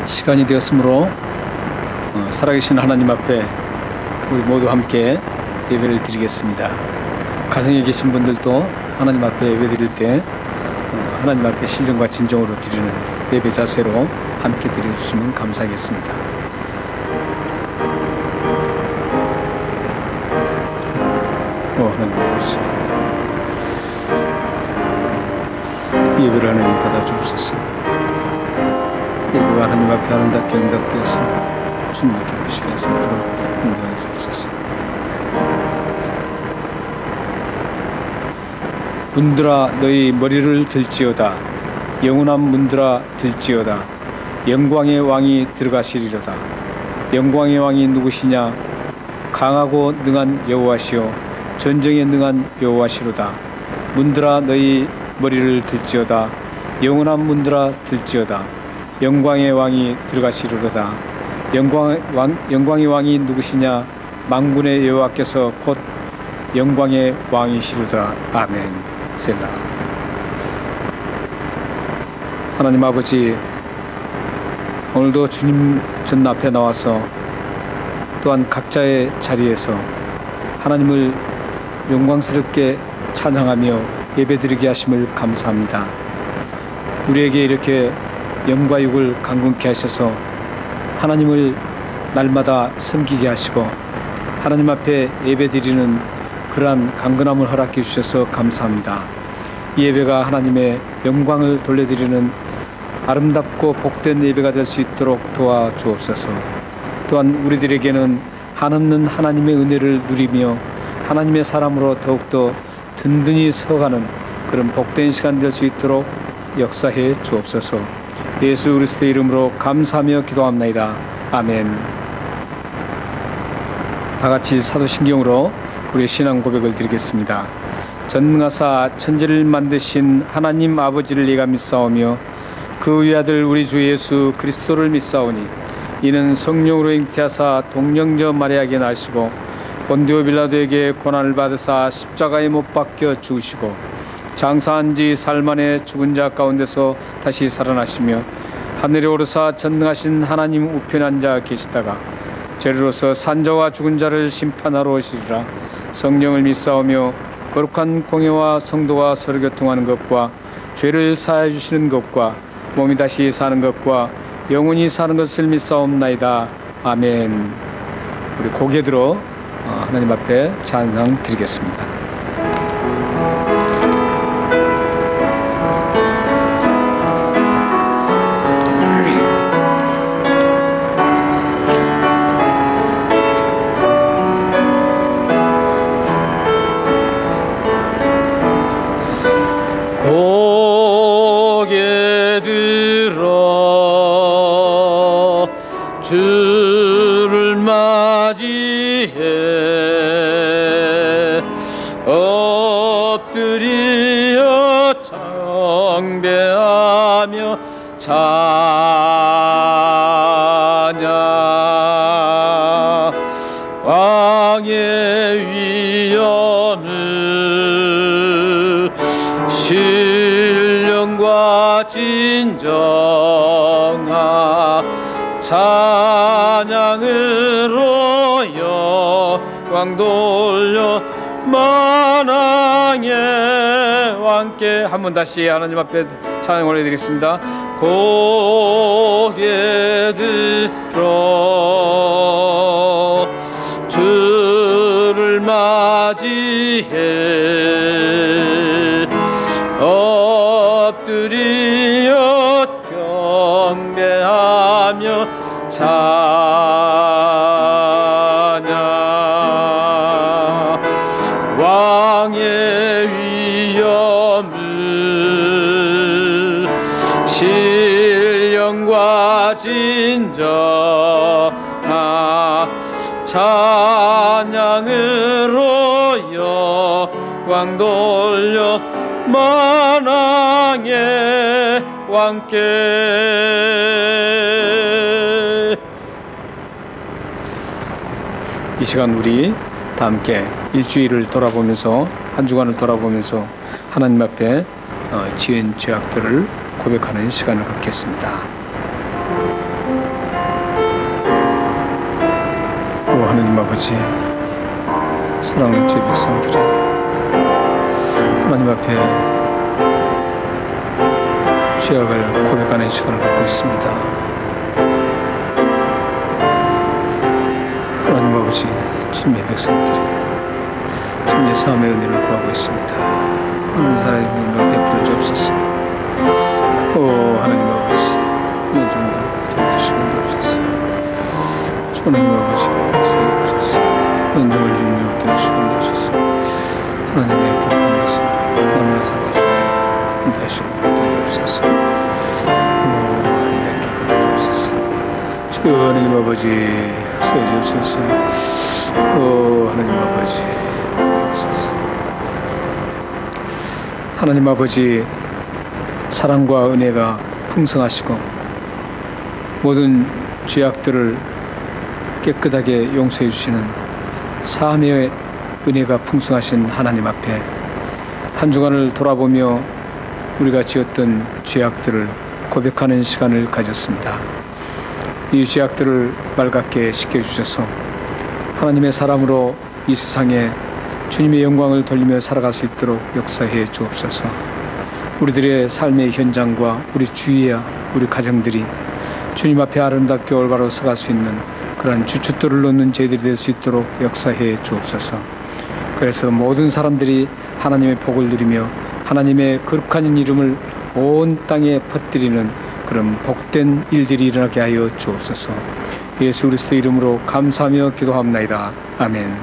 시간이 되었으므로 살아계신 하나님 앞에 우리 모두 함께 예배를 드리겠습니다. 가정에 계신 분들도 하나님 앞에 예배 드릴 때 하나님 앞에 신령과 진정으로 드리는 예배 자세로 함께 드려주시면 감사하겠습니다. 하나님 아버지, 예배를 하나님 받아주옵소서. 예배가 하나님 앞에 아름답게 응답되어서 숨을 깊으시게 할 수 있도록 인도하여 주옵소서. 문들아 너희 머리를 들지어다. 영원한 문들아 들지어다. 영광의 왕이 들어가시리로다. 영광의 왕이 누구시냐? 강하고 능한 여호와시요 전쟁에 능한 여호와시로다. 문들아 너희 머리를 들지어다. 영원한 문들아 들지어다. 영광의 왕이 들어가시리로다. 영광의 왕이 누구시냐? 만군의 여호와께서 곧 영광의 왕이시로다. 아멘. 셀라. 하나님 아버지, 오늘도 주님 전 앞에 나와서 또한 각자의 자리에서 하나님을 영광스럽게 찬양하며 예배드리게 하심을 감사합니다. 우리에게 이렇게 영과 육을 강건케 하셔서 하나님을 날마다 섬기게 하시고 하나님 앞에 예배드리는 그러한 강건함을 허락해 주셔서 감사합니다. 이 예배가 하나님의 영광을 돌려드리는 아름답고 복된 예배가 될 수 있도록 도와주옵소서. 또한 우리들에게는 한없는 하나님의 은혜를 누리며 하나님의 사람으로 더욱더 든든히 서가는 그런 복된 시간 될 수 있도록 역사해 주옵소서. 예수 그리스도의 이름으로 감사하며 기도합나이다. 아멘. 다 같이 사도신경으로 우리의 신앙 고백을 드리겠습니다. 전능하사 천지를 만드신 하나님 아버지를 내가 믿사오며 그 외아들 우리 주 예수 그리스도를 믿사오니 이는 성령으로 잉태하사 동정녀 마리아에게 나시고 본디오 빌라도에게 고난을 받으사 십자가에 못 박혀 죽으시고 장사한 지 사흘 만에 죽은 자 가운데서 다시 살아나시며 하늘에 오르사 전능하신 하나님 우편에 앉아 계시다가 죄로서 산자와 죽은 자를 심판하러 오시리라. 성령을 믿사오며 거룩한 공회와 성도와 서로 교통하는 것과 죄를 사하여 주시는 것과 몸이 다시 사는 것과 영원히 사는 것을 믿사옵나이다. 아멘. 우리 고개 들어 하나님 앞에 찬양 드리겠습니다. 고개 들어 주를 맞이해 엎드려 경배하며 찬양 왕의 위엄을 신령과 진정하 찬양으로 영광 돌려 만왕의 왕께 한번 다시 하나님 앞에 찬양 올려드리겠습니다. 고개 들어 주를 맞이해 엎드려 경배하며 찬양 왕의 위엄을 신령과 진정하 찬양으로 영광 돌려 만왕의 왕께. 이 시간 우리 다 함께 일주일을 돌아보면서 한 주간을 돌아보면서 하나님 앞에 지은 죄악들을 고백하는 시간을 갖겠습니다. 하나님 아버지, 사랑하는 주의 백성들이 하나님 앞에 죄악을 고백하는 시간을 갖고 있습니다. 하나님 아버지, 주님의 백성들이 주님의 사함의 은혜를 구하고 있습니다. 하나님 사랑의 은혜를 베풀어 주옵소서. 하나님 아버지, 연종도 도와주시고 도옵소서. 하나님 아버지, 역사하옵소서. 연종을 주님 없게 하시고 도옵소서. 하나님의 기록한 말씀 너무나 살아주시고 인도하시고 도와주옵소서. 아름답게 받아주옵소서. 하나님 아버지, 역사하옵소서. 하나님 아버지, 역사하옵소서. 하나님 아버지, 사랑과 은혜가 풍성하시고 모든 죄악들을 깨끗하게 용서해 주시는 사함의 은혜가 풍성하신 하나님 앞에 한 주간을 돌아보며 우리가 지었던 죄악들을 고백하는 시간을 가졌습니다. 이 죄악들을 말같게 씻겨주셔서 하나님의 사람으로 이 세상에 주님의 영광을 돌리며 살아갈 수 있도록 역사해 주옵소서. 우리들의 삶의 현장과 우리 주위와 우리 가정들이 주님 앞에 아름답게 올바로 서갈 수 있는 그러한 주춧돌을 놓는 저희들이 될 수 있도록 역사해 주옵소서. 그래서 모든 사람들이 하나님의 복을 누리며 하나님의 거룩한 이름을 온 땅에 퍼뜨리는 그런 복된 일들이 일어나게 하여 주옵소서. 예수 그리스도 이름으로 감사하며 기도합나이다. 아멘.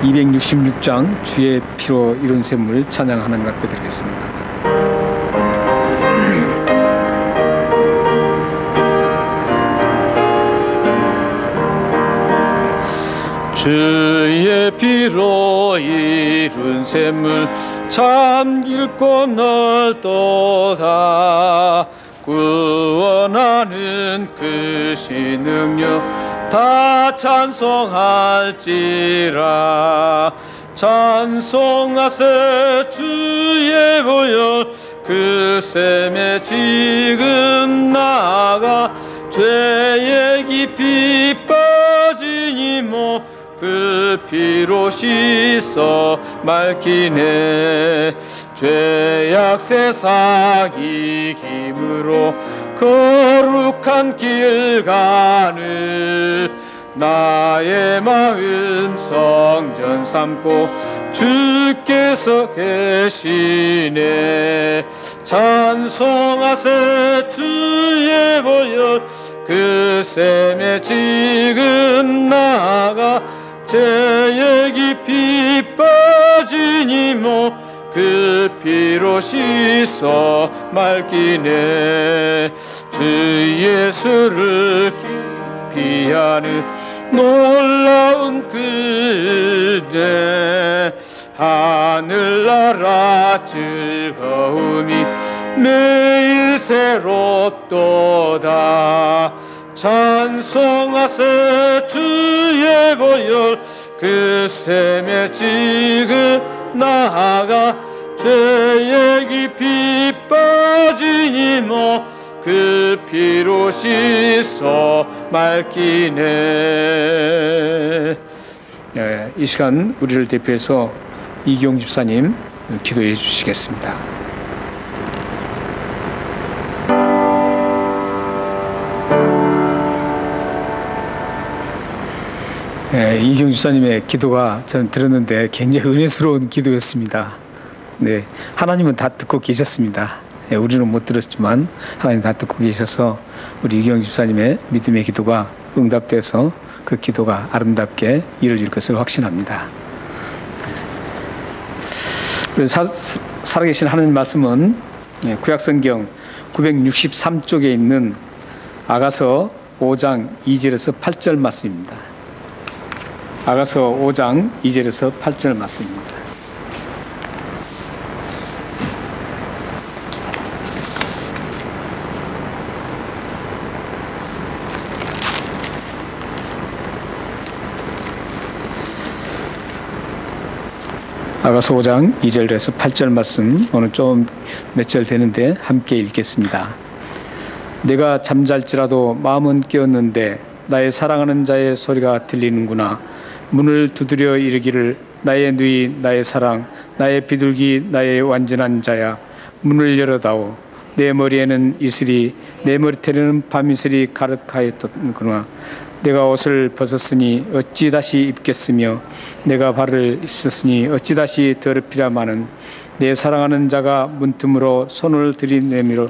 266장 주의 피로 이룬 샘물 찬양하는 것 앞에 드리겠습니다. 주의 피로 이룬 샘물 참 길고 넓도다. 구원하는 그 신능력 다 찬송할지라. 찬송하세 주의 보혈 그 샘에 지금 나아가 죄의 깊이 빠지니 뭐 그 피로 씻어 맑히네. 죄악 세상이 힘으로 거룩한 길 가는 나의 마음 성전 삼고 주께서 계시네. 찬송하세 주의 보혈 그 샘에 지금 나아가 죄의 깊이 빠지니 뭐 그 피로 씻어 맑히네. 주 예수를 깊이 아는 놀라운 그대 하늘나라 즐거움이 매일 새롭도다. 찬송하세 주의 보혈 그 샘에 지금 나아가 죄의 깊이 빠지니 뭐 그 피로 씻어 맑히네. 이 시간 우리를 대표해서 이기용 집사님 기도해 주시겠습니다. 이기용 집사님의 기도가 저는 들었는데 굉장히 은혜스러운 기도였습니다. 네, 하나님은 다 듣고 계셨습니다. 우리는 못 들었지만 하나님 다 듣고 계셔서 우리 이기용 집사님의 믿음의 기도가 응답돼서 그 기도가 아름답게 이루어질 것을 확신합니다. 그래서 살아계신 하나님 말씀은 구약성경 963쪽에 있는 아가서 5장 2절에서 8절 말씀입니다. 아가서 5장 2절에서 8절 말씀입니다. 아가서 5장 2절에서 8절 말씀, 오늘 좀 몇 절 되는데 함께 읽겠습니다. 내가 잠잘지라도 마음은 깨었는데 나의 사랑하는 자의 소리가 들리는구나. 문을 두드려 이르기를 나의 누이 나의 사랑 나의 비둘기 나의 완전한 자야 문을 열어다오. 내 머리에는 이슬이 내 머리털에는 밤이슬이 가득하였더구나. 내가 옷을 벗었으니 어찌 다시 입겠으며 내가 발을 씻었으니 어찌 다시 더럽히라마는 내 사랑하는 자가 문틈으로 손을 들이내밀어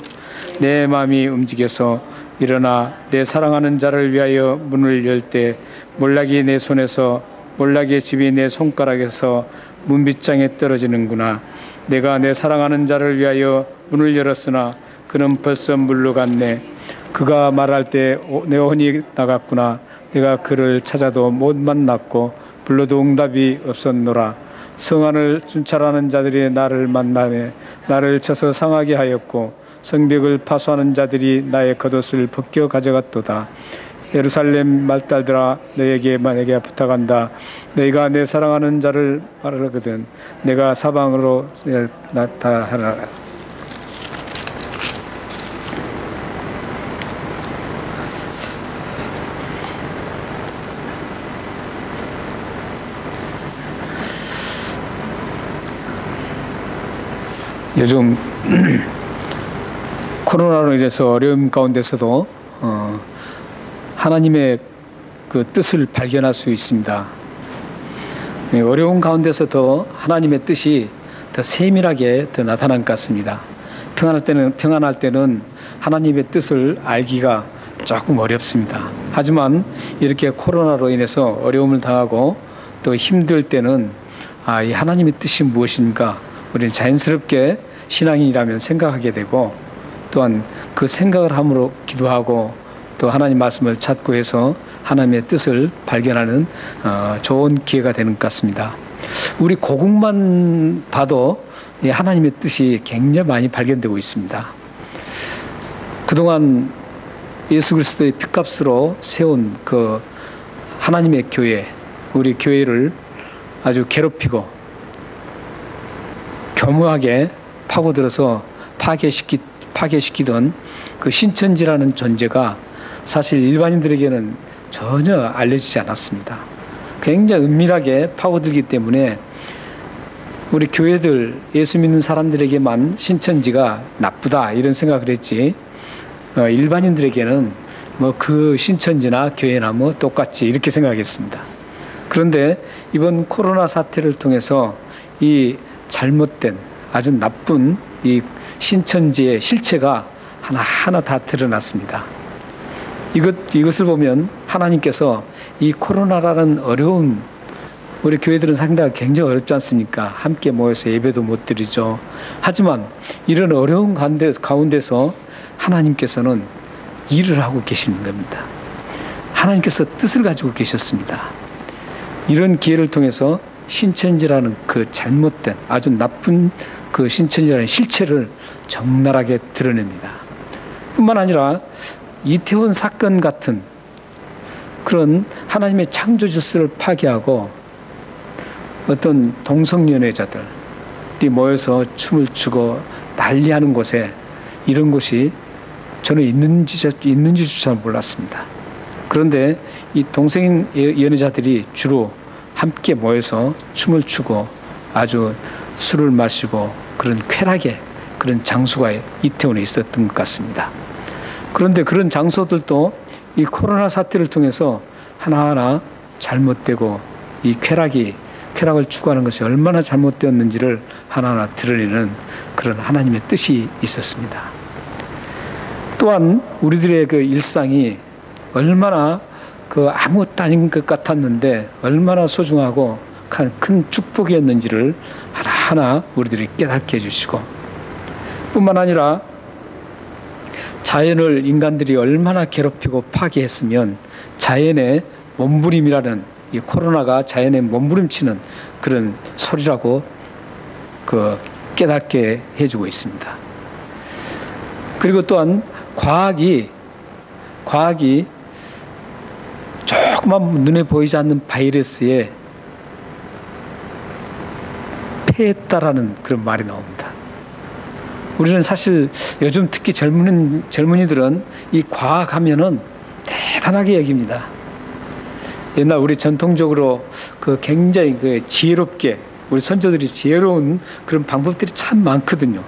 내 마음이 움직여서 일어나 내 사랑하는 자를 위하여 문을 열 때 몰락이 내 손에서 몰락의 집이 내 손가락에서 문빗장에 떨어지는구나. 내가 내 사랑하는 자를 위하여 문을 열었으나 그는 벌써 물러갔네. 그가 말할 때 내 혼이 나갔구나. 내가 그를 찾아도 못 만났고 불러도 응답이 없었노라. 성안을 순찰하는 자들이 나를 만나매 나를 쳐서 상하게 하였고 성벽을 파수하는 자들이 나의 겉옷을 벗겨 가져갔도다. 예루살렘 말달들아 너에게 만약에 부탁한다. 너희가 내 사랑하는 자를 바라거든 내가 사방으로 나타나라. 요즘 코로나로 인해서 어려움 가운데서도 하나님의 그 뜻을 발견할 수 있습니다. 어려운 가운데서 더 하나님의 뜻이 더 세밀하게 더 나타난 것 같습니다. 평안할 때는 하나님의 뜻을 알기가 조금 어렵습니다. 하지만 이렇게 코로나로 인해서 어려움을 당하고 또 힘들 때는 이 하나님의 뜻이 무엇인가 우리는 자연스럽게 신앙인이라면 생각하게 되고 또한 그 생각을 함으로 기도하고 또 하나님 말씀을 찾고 해서 하나님의 뜻을 발견하는 좋은 기회가 되는 것 같습니다. 우리 고국만 봐도 하나님의 뜻이 굉장히 많이 발견되고 있습니다. 그동안 예수 그리스도의 피값으로 세운 그 하나님의 교회, 우리 교회를 아주 괴롭히고 교묘하게 파고들어서 파괴시키던 그 신천지라는 존재가 사실 일반인들에게는 전혀 알려지지 않았습니다. 굉장히 은밀하게 파고들기 때문에 우리 교회들 예수 믿는 사람들에게만 신천지가 나쁘다 이런 생각을 했지 일반인들에게는 뭐 그 신천지나 교회나 뭐 똑같지 이렇게 생각했습니다. 그런데 이번 코로나 사태를 통해서 이 잘못된 아주 나쁜 이 신천지의 실체가 하나하나 다 드러났습니다. 이것을 보면 하나님께서 이 코로나라는 어려운 우리 교회들은 상당히 굉장히 어렵지 않습니까? 함께 모여서 예배도 못 드리죠. 하지만 이런 어려운 가운데서 하나님께서는 일을 하고 계시는 겁니다. 하나님께서 뜻을 가지고 계셨습니다. 이런 기회를 통해서 신천지라는 그 잘못된 아주 나쁜 그 신천지라는 실체를 적나라하게 드러냅니다. 뿐만 아니라 이태원 사건 같은 그런 하나님의 창조 질서를 파괴하고 어떤 동성연애자들이 모여서 춤을 추고 난리하는 곳에 이런 곳이 저는 있는지조차 몰랐습니다. 그런데 이 동성연애자들이 주로 함께 모여서 춤을 추고 아주 술을 마시고 그런 쾌락의 그런 장소가 이태원에 있었던 것 같습니다. 그런데 그런 장소들도 이 코로나 사태를 통해서 하나하나 잘못되고 이 쾌락을 추구하는 것이 얼마나 잘못되었는지를 하나하나 드러내는 그런 하나님의 뜻이 있었습니다. 또한 우리들의 그 일상이 얼마나 그 아무것도 아닌 것 같았는데 얼마나 소중하고 큰 축복이었는지를 하나하나 우리들이 깨닫게 해주시고 뿐만 아니라 자연을 인간들이 얼마나 괴롭히고 파괴했으면 자연의 몸부림이라는 이 코로나가 자연의 몸부림치는 그런 소리라고 그 깨닫게 해주고 있습니다. 그리고 또한 과학이 조그만 눈에 보이지 않는 바이러스에 패했다라는 그런 말이 나옵니다. 우리는 사실 요즘 특히 젊은이들은 이 과학하면은 대단하게 여깁니다. 옛날 우리 전통적으로 그 굉장히 그 지혜롭게 우리 선조들이 지혜로운 그런 방법들이 참 많거든요.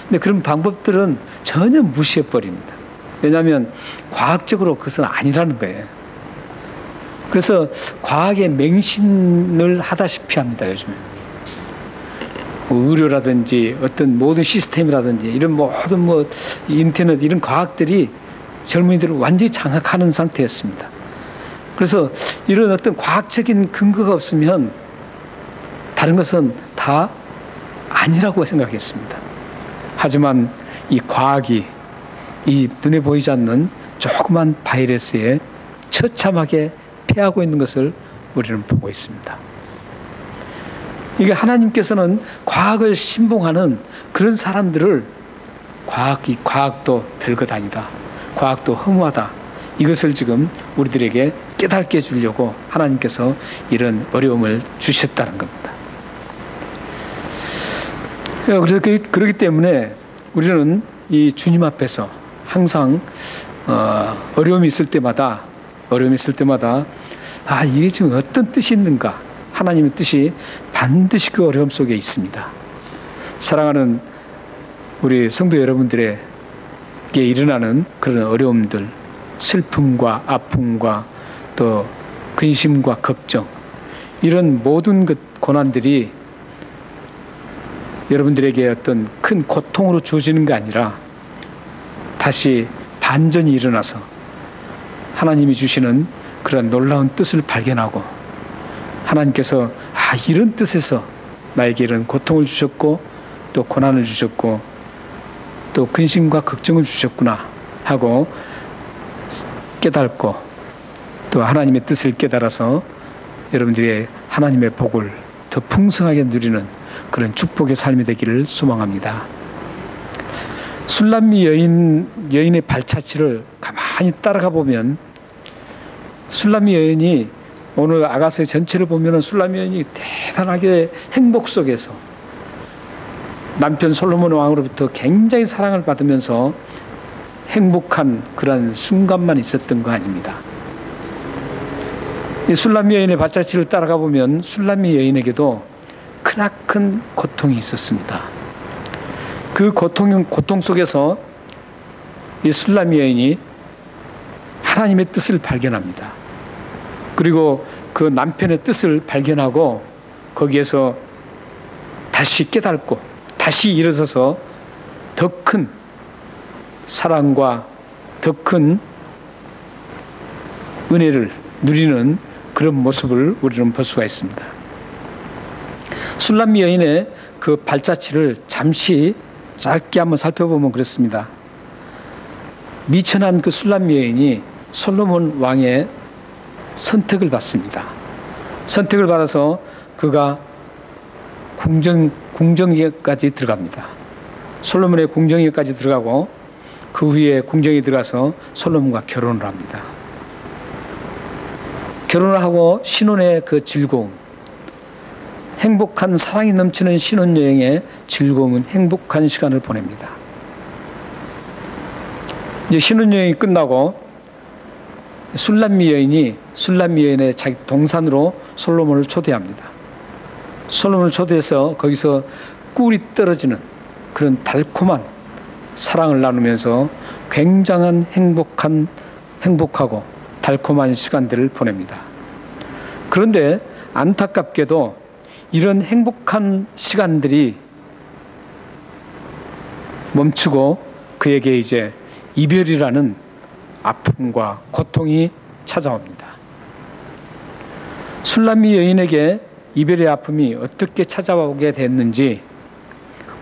근데 그런 방법들은 전혀 무시해 버립니다. 왜냐하면 과학적으로 그것은 아니라는 거예요. 그래서 과학에 맹신을 하다시피 합니다, 요즘에. 의료라든지 어떤 모든 시스템이라든지 이런 모든 인터넷 이런 과학들이 젊은이들을 완전히 장악하는 상태였습니다. 그래서 이런 어떤 과학적인 근거가 없으면 다른 것은 다 아니라고 생각했습니다. 하지만 이 과학이 이 눈에 보이지 않는 조그만 바이러스에 처참하게 패하고 있는 것을 우리는 보고 있습니다. 이게 하나님께서는 과학을 신봉하는 그런 사람들을 과학도 별것 아니다. 과학도 허무하다. 이것을 지금 우리들에게 깨닫게 해주려고 하나님께서 이런 어려움을 주셨다는 겁니다. 그래서 그렇기 때문에 우리는 이 주님 앞에서 항상 어려움이 있을 때마다 이게 지금 어떤 뜻이 있는가? 하나님의 뜻이 반드시 그 어려움 속에 있습니다. 사랑하는 우리 성도 여러분들에게 일어나는 그런 어려움들, 슬픔과 아픔과 또 근심과 걱정, 이런 모든 고난들이 여러분들에게 어떤 큰 고통으로 주어지는 게 아니라 다시 반전이 일어나서 하나님이 주시는 그런 놀라운 뜻을 발견하고 하나님께서 이런 뜻에서 나에게 이런 고통을 주셨고 또 고난을 주셨고 또 근심과 걱정을 주셨구나 하고 깨닫고 또 하나님의 뜻을 깨달아서 여러분들이 하나님의 복을 더 풍성하게 누리는 그런 축복의 삶이 되기를 소망합니다. 술람미 여인의 발자취를 가만히 따라가 보면 술람미 여인이 오늘 아가서의 전체를 보면 술람미 여인이 대단하게 행복 속에서 남편 솔로몬 왕으로부터 굉장히 사랑을 받으면서 행복한 그런 순간만 있었던 거 아닙니다. 이 술람미 여인의 발자취를 따라가 보면 술람미 여인에게도 크나큰 고통이 있었습니다. 그 고통 속에서 이 술람미 여인이 하나님의 뜻을 발견합니다. 그리고 그 남편의 뜻을 발견하고 거기에서 다시 깨닫고 다시 일어서서 더 큰 사랑과 더 큰 은혜를 누리는 그런 모습을 우리는 볼 수가 있습니다. 술람미 여인의 그 발자취를 잠시 짧게 한번 살펴보면 그렇습니다. 미천한 그 술람미 여인이 솔로몬 왕의 선택을 받습니다. 선택을 받아서 그가 궁정에까지 들어갑니다. 솔로몬의 궁정에까지 들어가고 그 후에 궁정에 들어가서 솔로몬과 결혼을 합니다. 결혼을 하고 신혼의 그 즐거움, 행복한 사랑이 넘치는 신혼여행의 즐거움은 행복한 시간을 보냅니다. 이제 신혼여행이 끝나고 술람미 여인의 자기 동산으로 솔로몬을 초대합니다. 솔로몬을 초대해서 거기서 꿀이 떨어지는 그런 달콤한 사랑을 나누면서 굉장한 행복하고 달콤한 시간들을 보냅니다. 그런데 안타깝게도 이런 행복한 시간들이 멈추고 그에게 이제 이별이라는 아픔과 고통이 찾아옵니다. 술람미 여인에게 이별의 아픔이 어떻게 찾아오게 됐는지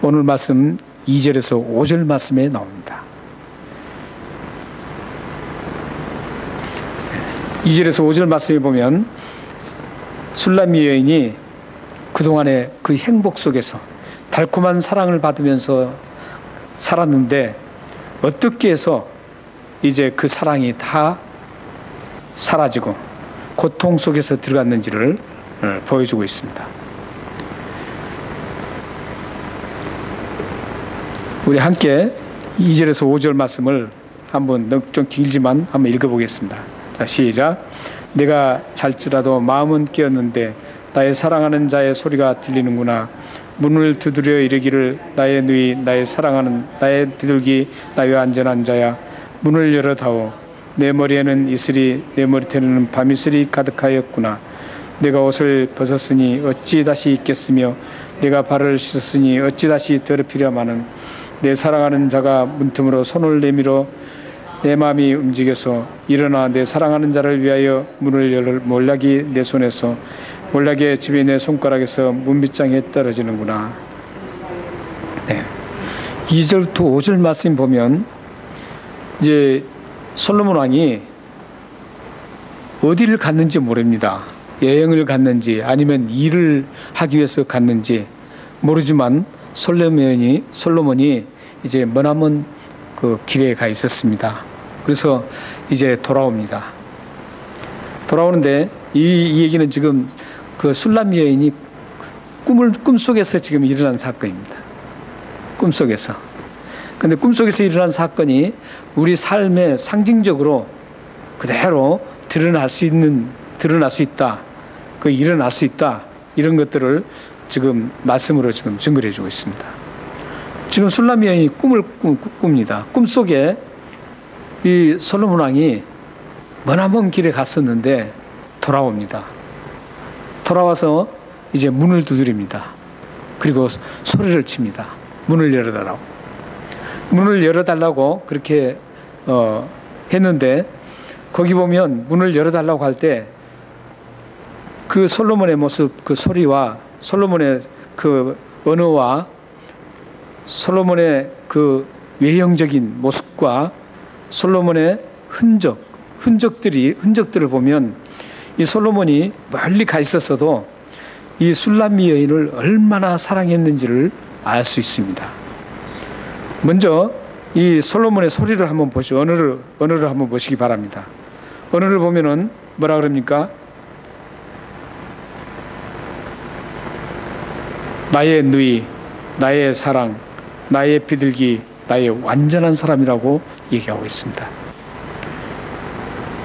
오늘 말씀 2절에서 5절 말씀에 나옵니다. 2절에서 5절 말씀에 보면 술람미 여인이 그동안의 그 행복 속에서 달콤한 사랑을 받으면서 살았는데 어떻게 해서 이제 그 사랑이 다 사라지고 고통 속에서 들어갔는지를 보여주고 있습니다. 우리 함께 2절에서 5절 말씀을 한번 좀 길지만 한번 읽어보겠습니다. 자, 시작. 내가 잘지라도 마음은 깨었는데 나의 사랑하는 자의 소리가 들리는구나. 문을 두드려 이르기를 나의 누이 나의 사랑하는 나의 비둘기 나의 안전한 자야, 문을 열어다오. 내 머리에는 이슬이 내 머리털에는 밤이슬이 가득하였구나. 내가 옷을 벗었으니 어찌 다시 입겠으며 내가 발을 씻었으니 어찌 다시 더럽히려마는. 내 사랑하는 자가 문틈으로 손을 내밀어 내 마음이 움직여서 일어나 내 사랑하는 자를 위하여 문을 열을. 몰락이 내 손에서 몰락의 집이 내 손가락에서 문빗장에 떨어지는구나. 네. 2절부터 5절 말씀 보면 이제 솔로몬 왕이 어디를 갔는지 모릅니다. 여행을 갔는지 아니면 일을 하기 위해서 갔는지 모르지만 솔로몬이 이제 머나먼 그 길에 가 있었습니다. 그래서 이제 돌아옵니다. 돌아오는데 이 얘기는 지금 그 술람 여인이 꿈속에서 지금 일어난 사건입니다. 꿈속에서. 근데 꿈속에서 일어난 사건이 우리 삶에 상징적으로 그대로 드러날 수 있다. 그 일어날 수 있다. 이런 것들을 지금 말씀으로 지금 증거해 주고 있습니다. 지금 술람 여인이 꿈을 꿉니다. 꿈속에 이 솔로몬 왕이 머나먼 길에 갔었는데 돌아옵니다. 돌아와서 이제 문을 두드립니다. 그리고 소리를 칩니다. 문을 열어달라고. 문을 열어달라고 그렇게 했는데 거기 보면 문을 열어달라고 할 때 그 솔로몬의 모습, 그 소리와 솔로몬의 그 언어와 솔로몬의 그 외형적인 모습과 솔로몬의 흔적들을 보면 이 솔로몬이 멀리 가 있었어도 이 술람미 여인을 얼마나 사랑했는지를 알 수 있습니다. 먼저 이 솔로몬의 소리를 한번 보시고 언어를 한번 보시기 바랍니다. 언어를 보면은 뭐라 그럽니까? 나의 누이, 나의 사랑, 나의 비둘기, 나의 완전한 사람이라고 얘기하고 있습니다.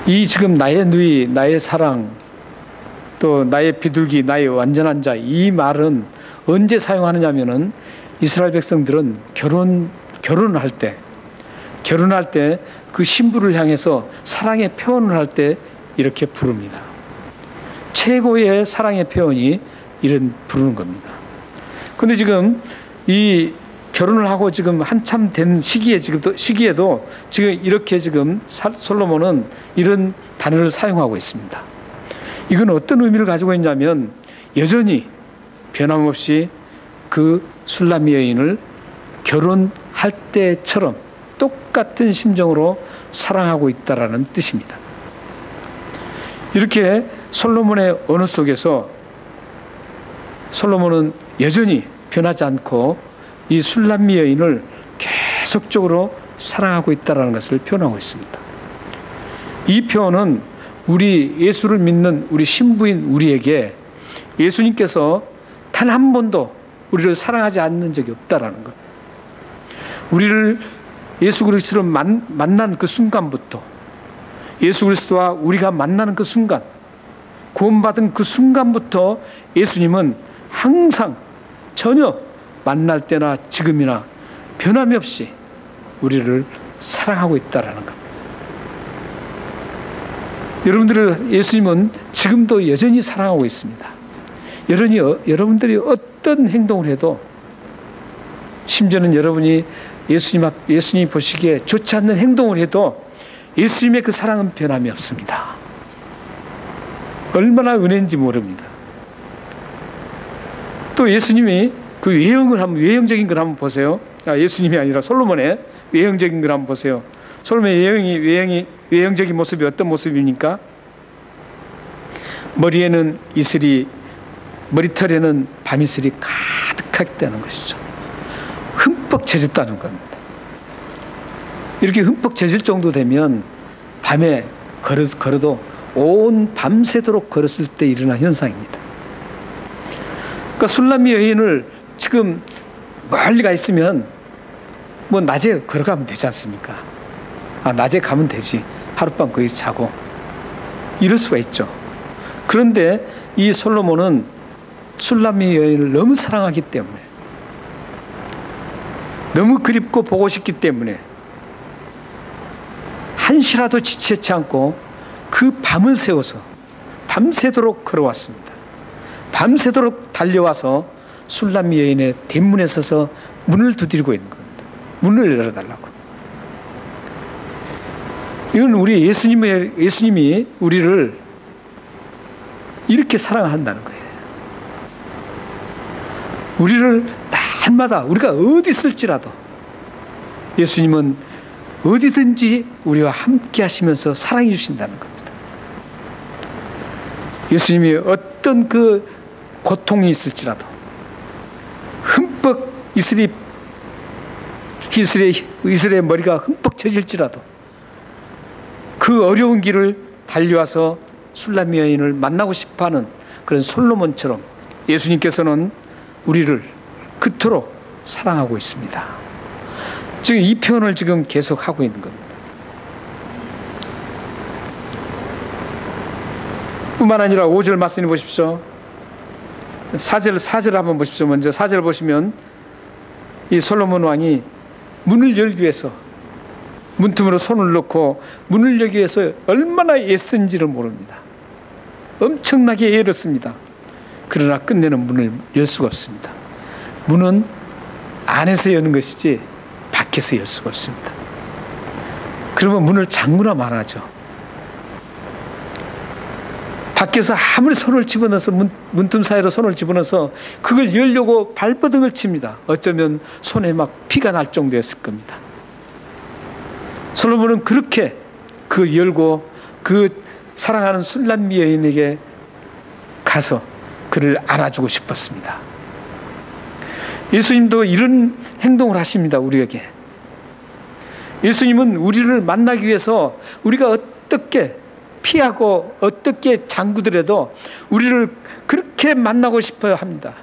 이 지금 나의 누이, 나의 사랑, 또 나의 비둘기, 나의 완전한 자, 이 말은 언제 사용하느냐면은 이스라엘 백성들은 결혼할 때 그 신부를 향해서 사랑의 표현을 할 때 이렇게 부릅니다. 최고의 사랑의 표현이 부르는 겁니다. 근데 지금 이 결혼을 하고 지금 한참 된 시기에도 지금 이렇게 지금 솔로몬은 이런 단어를 사용하고 있습니다. 이건 어떤 의미를 가지고 있냐면 여전히 변함없이 그 술람미 여인을 결혼할 때처럼 똑같은 심정으로 사랑하고 있다라는 뜻입니다. 이렇게 솔로몬의 언어 속에서 솔로몬은 여전히 변하지 않고 이 술람미 여인을 계속적으로 사랑하고 있다는 것을 표현하고 있습니다. 이 표현은 우리 예수를 믿는 우리 신부인 우리에게 예수님께서 단 한 번도 우리를 사랑하지 않는 적이 없다라는 것. 우리를 예수 그리스도를 만난 그 순간부터 예수 그리스도와 우리가 만나는 그 순간, 구원받은 그 순간부터 예수님은 항상 전혀 만날 때나 지금이나 변함이 없이 우리를 사랑하고 있다라는 겁니다. 여러분들을 예수님은 지금도 여전히 사랑하고 있습니다. 여러분들이 어떤 행동을 해도, 심지어는 여러분이 예수님이 보시기에 좋지 않는 행동을 해도 예수님의 그 사랑은 변함이 없습니다. 얼마나 은혜인지 모릅니다. 또 예수님이 그 외형적인 걸 한번 보세요. 예수님이 아니라 솔로몬의 외형적인 걸 한번 보세요. 솔로몬의 외형적인 모습이 어떤 모습입니까? 머리에는 이슬이, 머리털에는 밤이슬이 가득하다는 것이죠. 흠뻑 젖었다는 겁니다. 이렇게 흠뻑 젖을 정도 되면 밤에 걸어도 온 밤새도록 걸었을 때 일어난 현상입니다. 그러니까 술람미 여인을 지금 멀리 가 있으면 뭐 낮에 걸어가면 되지 않습니까? 낮에 가면 되지. 하룻밤 거기서 자고. 이럴 수가 있죠. 그런데 이 솔로몬은 술람미 여인을 너무 사랑하기 때문에, 너무 그립고 보고 싶기 때문에 한시라도 지체치 않고 그 밤을 새워서 밤새도록 걸어왔습니다. 밤새도록 달려와서 술람미 여인의 대문에 서서 문을 두드리고 있는 겁니다. 문을 열어달라고. 이건 우리 예수님이 우리를 이렇게 사랑한다는 거예요. 우리를 날마다 우리가 어디 있을지라도 예수님은 어디든지 우리와 함께 하시면서 사랑해 주신다는 겁니다. 예수님이 어떤 그 고통이 있을지라도 흠뻑 이슬의 머리가 흠뻑 젖을지라도 그 어려운 길을 달려와서 술람미 여인을 만나고 싶어하는 그런 솔로몬처럼 예수님께서는 우리를 그토록 사랑하고 있습니다. 지금 이 표현을 지금 계속 하고 있는 겁니다. 뿐만 아니라 5절 말씀해 보십시오. 4절 한번 보십시오. 먼저 4절 보시면 이 솔로몬 왕이 문을 열기 위해서 문틈으로 손을 넣고 문을 열기 위해서 얼마나 애쓴지를 모릅니다. 엄청나게 애썼습니다. 그러나 끝내는 문을 열 수가 없습니다. 문은 안에서 여는 것이지 밖에서 열 수가 없습니다. 그러면 문을 잠그나 말하죠. 밖에서 아무리 손을 집어넣어서 문틈 사이로 손을 집어넣어서 그걸 열려고 발버둥을 칩니다. 어쩌면 손에 막 피가 날 정도였을 겁니다. 솔로몬은 그렇게 그 열고 그 사랑하는 술람미 여인에게 가서 그를 안아주고 싶었습니다. 예수님도 이런 행동을 하십니다. 우리에게. 예수님은 우리를 만나기 위해서 우리가 어떻게 피하고 어떻게 장구더라도 우리를 그렇게 만나고 싶어 합니다.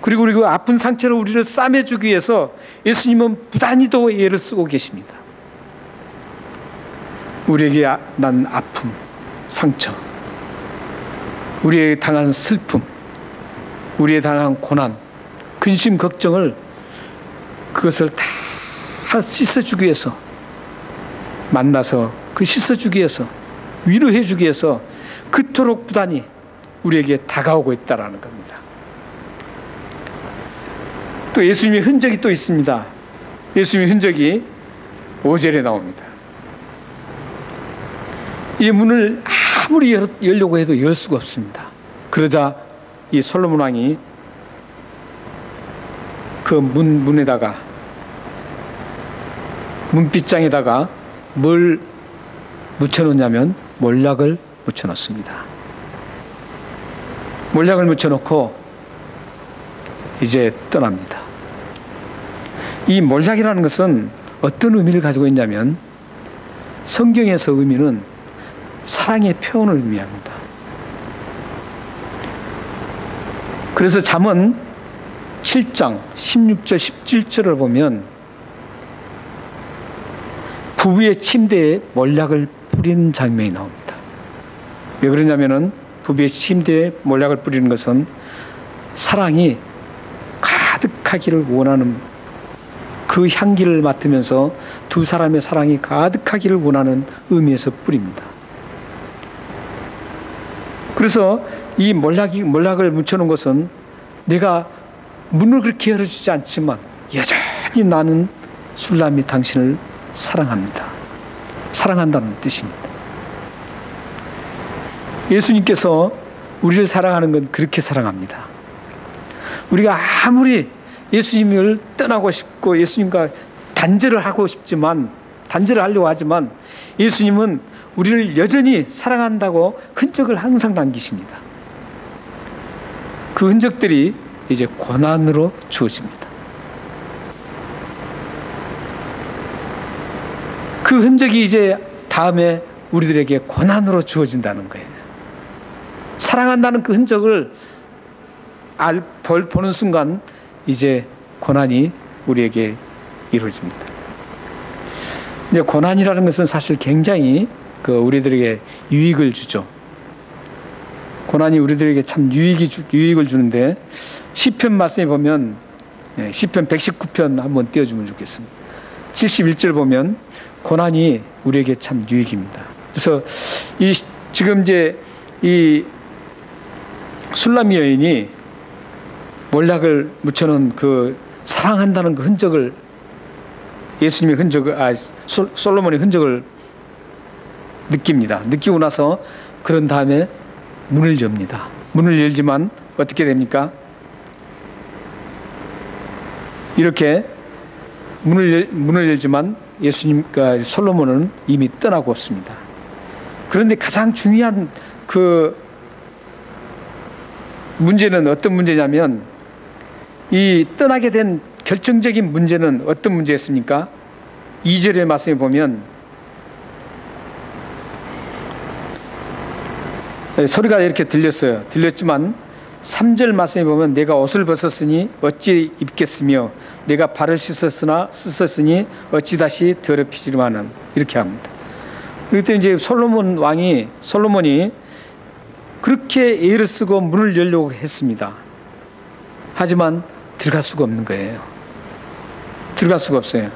그리고 우리 그 아픈 상처를 우리를 싸매주기 위해서 예수님은 부단히도 애를 쓰고 계십니다. 우리에게 난 아픔, 상처, 우리에게 당한 슬픔, 우리에게 당한 고난, 근심, 걱정을 그것을 다 씻어주기 위해서 만나서 그 씻어주기 위해서 위로해주기 위해서 그토록 부단히 우리에게 다가오고 있다는 겁니다. 또 예수님의 흔적이 또 있습니다. 예수님의 흔적이 5절에 나옵니다. 이 문을 아무리 열려고 해도 열 수가 없습니다. 그러자 이 솔로몬 왕이 그 문에다가 문빗장에다가 뭘 묻혀놓냐면 몰약을 묻혀놓습니다. 몰약을 묻혀놓고 이제 떠납니다. 이 몰약이라는 것은 어떤 의미를 가지고 있냐면 성경에서 의미는 사랑의 표현을 의미합니다. 그래서 잠언 7장 16절 17절을 보면 부부의 침대에 몰약을 뿌리는 장면이 나옵니다. 왜 그러냐면은 부부의 침대에 몰약을 뿌리는 것은 사랑이 가득하기를 원하는 그 향기를 맡으면서 두 사람의 사랑이 가득하기를 원하는 의미에서 뿌립니다. 그래서 이 몰약을 묻혀놓은 것은 내가 문을 그렇게 열어주지 않지만 여전히 나는 술람이 당신을 사랑합니다. 사랑한다는 뜻입니다. 예수님께서 우리를 사랑하는 건 그렇게 사랑합니다. 우리가 아무리 예수님을 떠나고 싶고 예수님과 단절을 하려고 하지만 예수님은 우리를 여전히 사랑한다고 흔적을 항상 남기십니다. 그 흔적들이 이제 고난으로 주어집니다. 그 흔적이 이제 다음에 우리들에게 고난으로 주어진다는 거예요. 사랑한다는 그 흔적을 보는 순간 이제 고난이 우리에게 이루어집니다. 이제 고난이라는 것은 사실 굉장히 우리들에게 유익을 주죠. 고난이 우리들에게 참 유익을 주는데, 시편 말씀에 보면, 시편 119편 한번 띄워주면 좋겠습니다. 71절 보면 고난이 우리에게 참 유익입니다. 그래서 지금 이제 이 술람미 여인이 몰락을 묻혀놓은 그 사랑한다는 그 흔적을, 예수님의 흔적을, 솔로몬의 흔적을 느낍니다. 느끼고 나서 그런 다음에 문을 엽니다. 문을 열지만 어떻게 됩니까? 이렇게 문을 열지만 예수님과 솔로몬은 이미 떠나고 없습니다. 그런데 가장 중요한 그 문제는 어떤 문제냐면, 이 떠나게 된 결정적인 문제는 어떤 문제였습니까? 2절의 말씀에 보면 소리가 이렇게 들렸어요. 들렸지만 3절 말씀에 보면 내가 옷을 벗었으니 어찌 입겠으며 내가 발을 씻었으니 어찌 다시 더럽히지만은, 이렇게 합니다. 그때 이제 솔로몬이 그렇게 애를 쓰고 문을 열려고 했습니다. 하지만 들어갈 수가 없는 거예요. 들어갈 수가 없어요.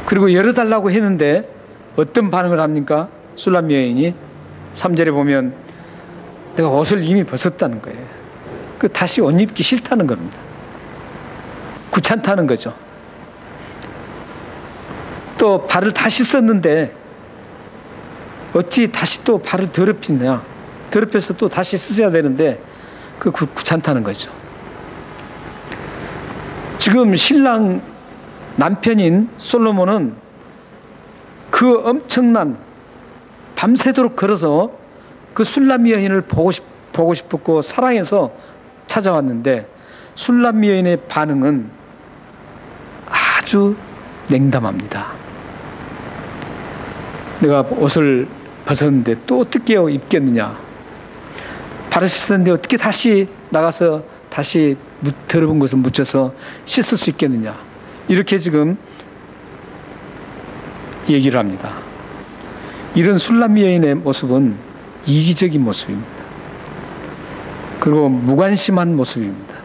그리고 열어달라고 했는데 어떤 반응을 합니까? 술람미 여인이 3절에 보면 내가 옷을 이미 벗었다는 거예요. 다시 옷 입기 싫다는 겁니다. 귀찮다는 거죠. 또 발을 다 씻었는데 어찌 다시 또 발을 더럽히냐. 더럽혀서 또 다시 쓰셔야 되는데 귀찮다는 거죠. 지금 신랑 남편인 솔로몬은 그 엄청난, 밤새도록 걸어서 그 술람미 여인을 보고 싶었고 사랑해서 찾아왔는데, 술람미 여인의 반응은 아주 냉담합니다. 내가 옷을 벗었는데 또 어떻게 입겠느냐. 발을 씻었는데 어떻게 다시 나가서 다시 더러운 것을 묻혀서 씻을 수 있겠느냐. 이렇게 지금 얘기를 합니다. 이런 술람미 여인의 모습은 이기적인 모습입니다. 그리고 무관심한 모습입니다.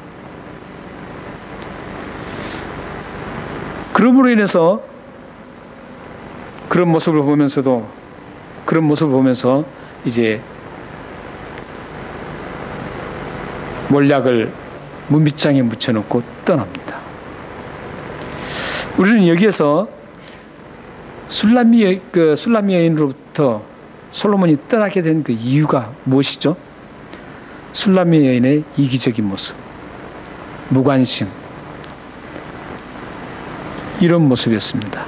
그러므로 인해서 그런 모습을 보면서 이제 몰약을 문빗장에 묻혀놓고 떠납니다. 우리는 여기에서 술람미 여인으로부터 솔로몬이 떠나게 된 그 이유가 무엇이죠? 술람미 여인의 이기적인 모습, 무관심, 이런 모습이었습니다.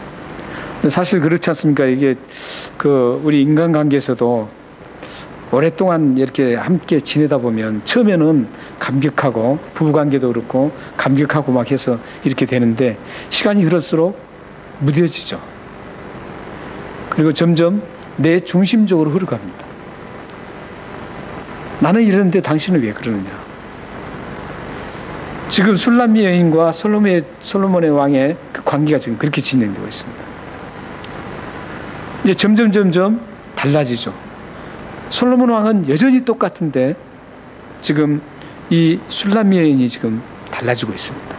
사실 그렇지 않습니까? 이게 우리 인간관계에서도 오랫동안 이렇게 함께 지내다 보면 처음에는 감격하고, 부부관계도 그렇고 감격하고 막 해서 이렇게 되는데 시간이 흐를수록 무뎌지죠. 그리고 점점 내 중심적으로 흐르갑니다. 나는 이러는데 당신은 왜 그러느냐. 지금 술람미 여인과 솔로몬의 왕의 그 관계가 지금 그렇게 진행되고 있습니다. 이제 점점 달라지죠. 솔로몬 왕은 여전히 똑같은데 지금 이 술람미 여인이 지금 달라지고 있습니다.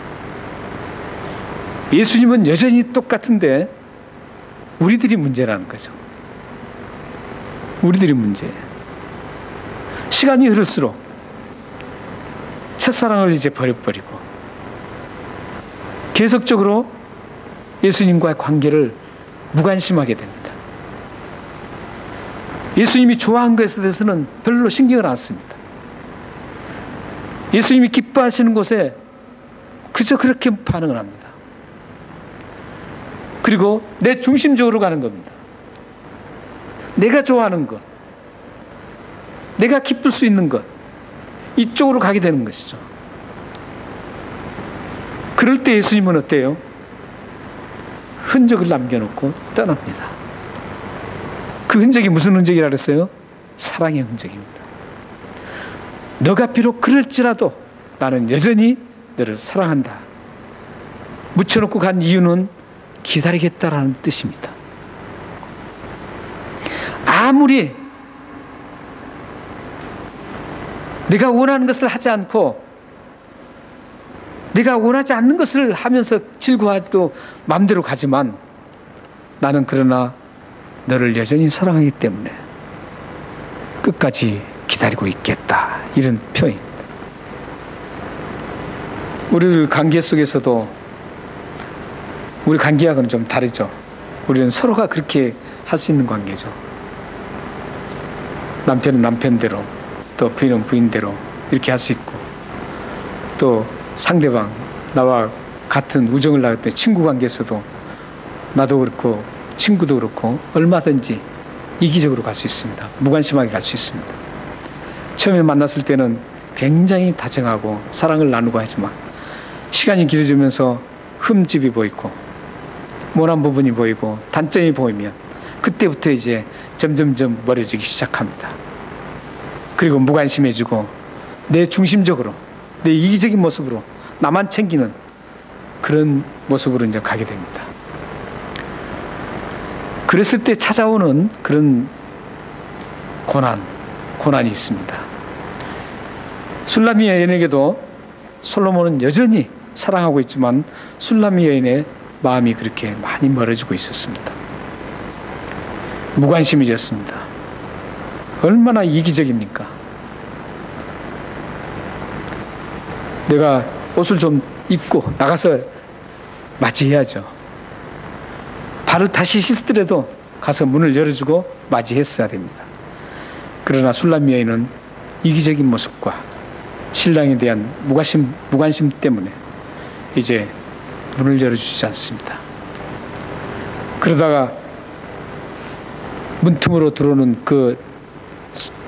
예수님은 여전히 똑같은데 우리들이 문제라는 거죠. 우리들이 문제예요. 시간이 흐를수록 첫사랑을 이제 버려버리고 계속적으로 예수님과의 관계를 무관심하게 됩니다. 예수님이 좋아한 것에 대해서는 별로 신경을 안 씁니다. 예수님이 기뻐하시는 곳에 그저 그렇게 반응을 합니다. 그리고 내 중심적으로 가는 겁니다. 내가 좋아하는 것, 내가 기쁠 수 있는 것, 이쪽으로 가게 되는 것이죠. 그럴 때 예수님은 어때요? 흔적을 남겨놓고 떠납니다. 그 흔적이 무슨 흔적이라 그랬어요? 사랑의 흔적입니다. 너가 비록 그럴지라도 나는 여전히 너를 사랑한다. 묻혀놓고 간 이유는 기다리겠다라는 뜻입니다. 아무리 내가 원하는 것을 하지 않고 내가 원하지 않는 것을 하면서 즐거워하고 마음대로 가지만 나는 그러나 너를 여전히 사랑하기 때문에 끝까지 기다리고 있겠다. 이런 표현입니다. 우리들 관계 속에서도 우리 관계하고는 좀 다르죠. 우리는 서로가 그렇게 할 수 있는 관계죠. 남편은 남편대로 또 부인은 부인대로 이렇게 할 수 있고 또 상대방 나와 같은 우정을 나눴던 친구 관계에서도 나도 그렇고 친구도 그렇고 얼마든지 이기적으로 갈 수 있습니다. 무관심하게 갈 수 있습니다. 처음에 만났을 때는 굉장히 다정하고 사랑을 나누고 하지만 시간이 길어지면서 흠집이 보이고 모난 부분이 보이고 단점이 보이면 그때부터 이제 점점점 멀어지기 시작합니다. 그리고 무관심해지고 내 중심적으로 내 이기적인 모습으로 나만 챙기는 그런 모습으로 이제 가게 됩니다. 그랬을 때 찾아오는 그런 고난이 있습니다. 술람미 여인에게도 솔로몬은 여전히 사랑하고 있지만 술람미 여인의 마음이 그렇게 많이 멀어지고 있었습니다. 무관심해졌습니다. 얼마나 이기적입니까? 내가 옷을 좀 입고 나가서 맞이해야죠. 발을 다시 씻더라도 가서 문을 열어주고 맞이했어야 됩니다. 그러나 술람미 여인은 이기적인 모습과 신랑에 대한 무관심 때문에 이제 문을 열어주지 않습니다. 그러다가 문틈으로 들어오는 그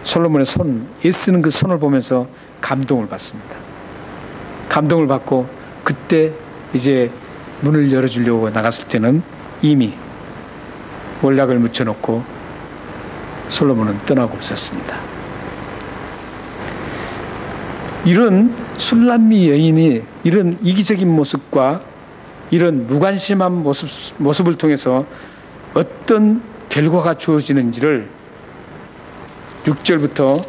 솔로몬의 손, 애쓰는 그 손을 보면서 감동을 받습니다. 감동을 받고 그때 이제 문을 열어주려고 나갔을 때는 이미 몰락을 묻혀놓고 솔로몬은 떠나고 없었습니다. 이런 술람미 여인이 이런 이기적인 모습과 이런 무관심한 모습을 통해서 어떤 결과가 주어지는지를 6절부터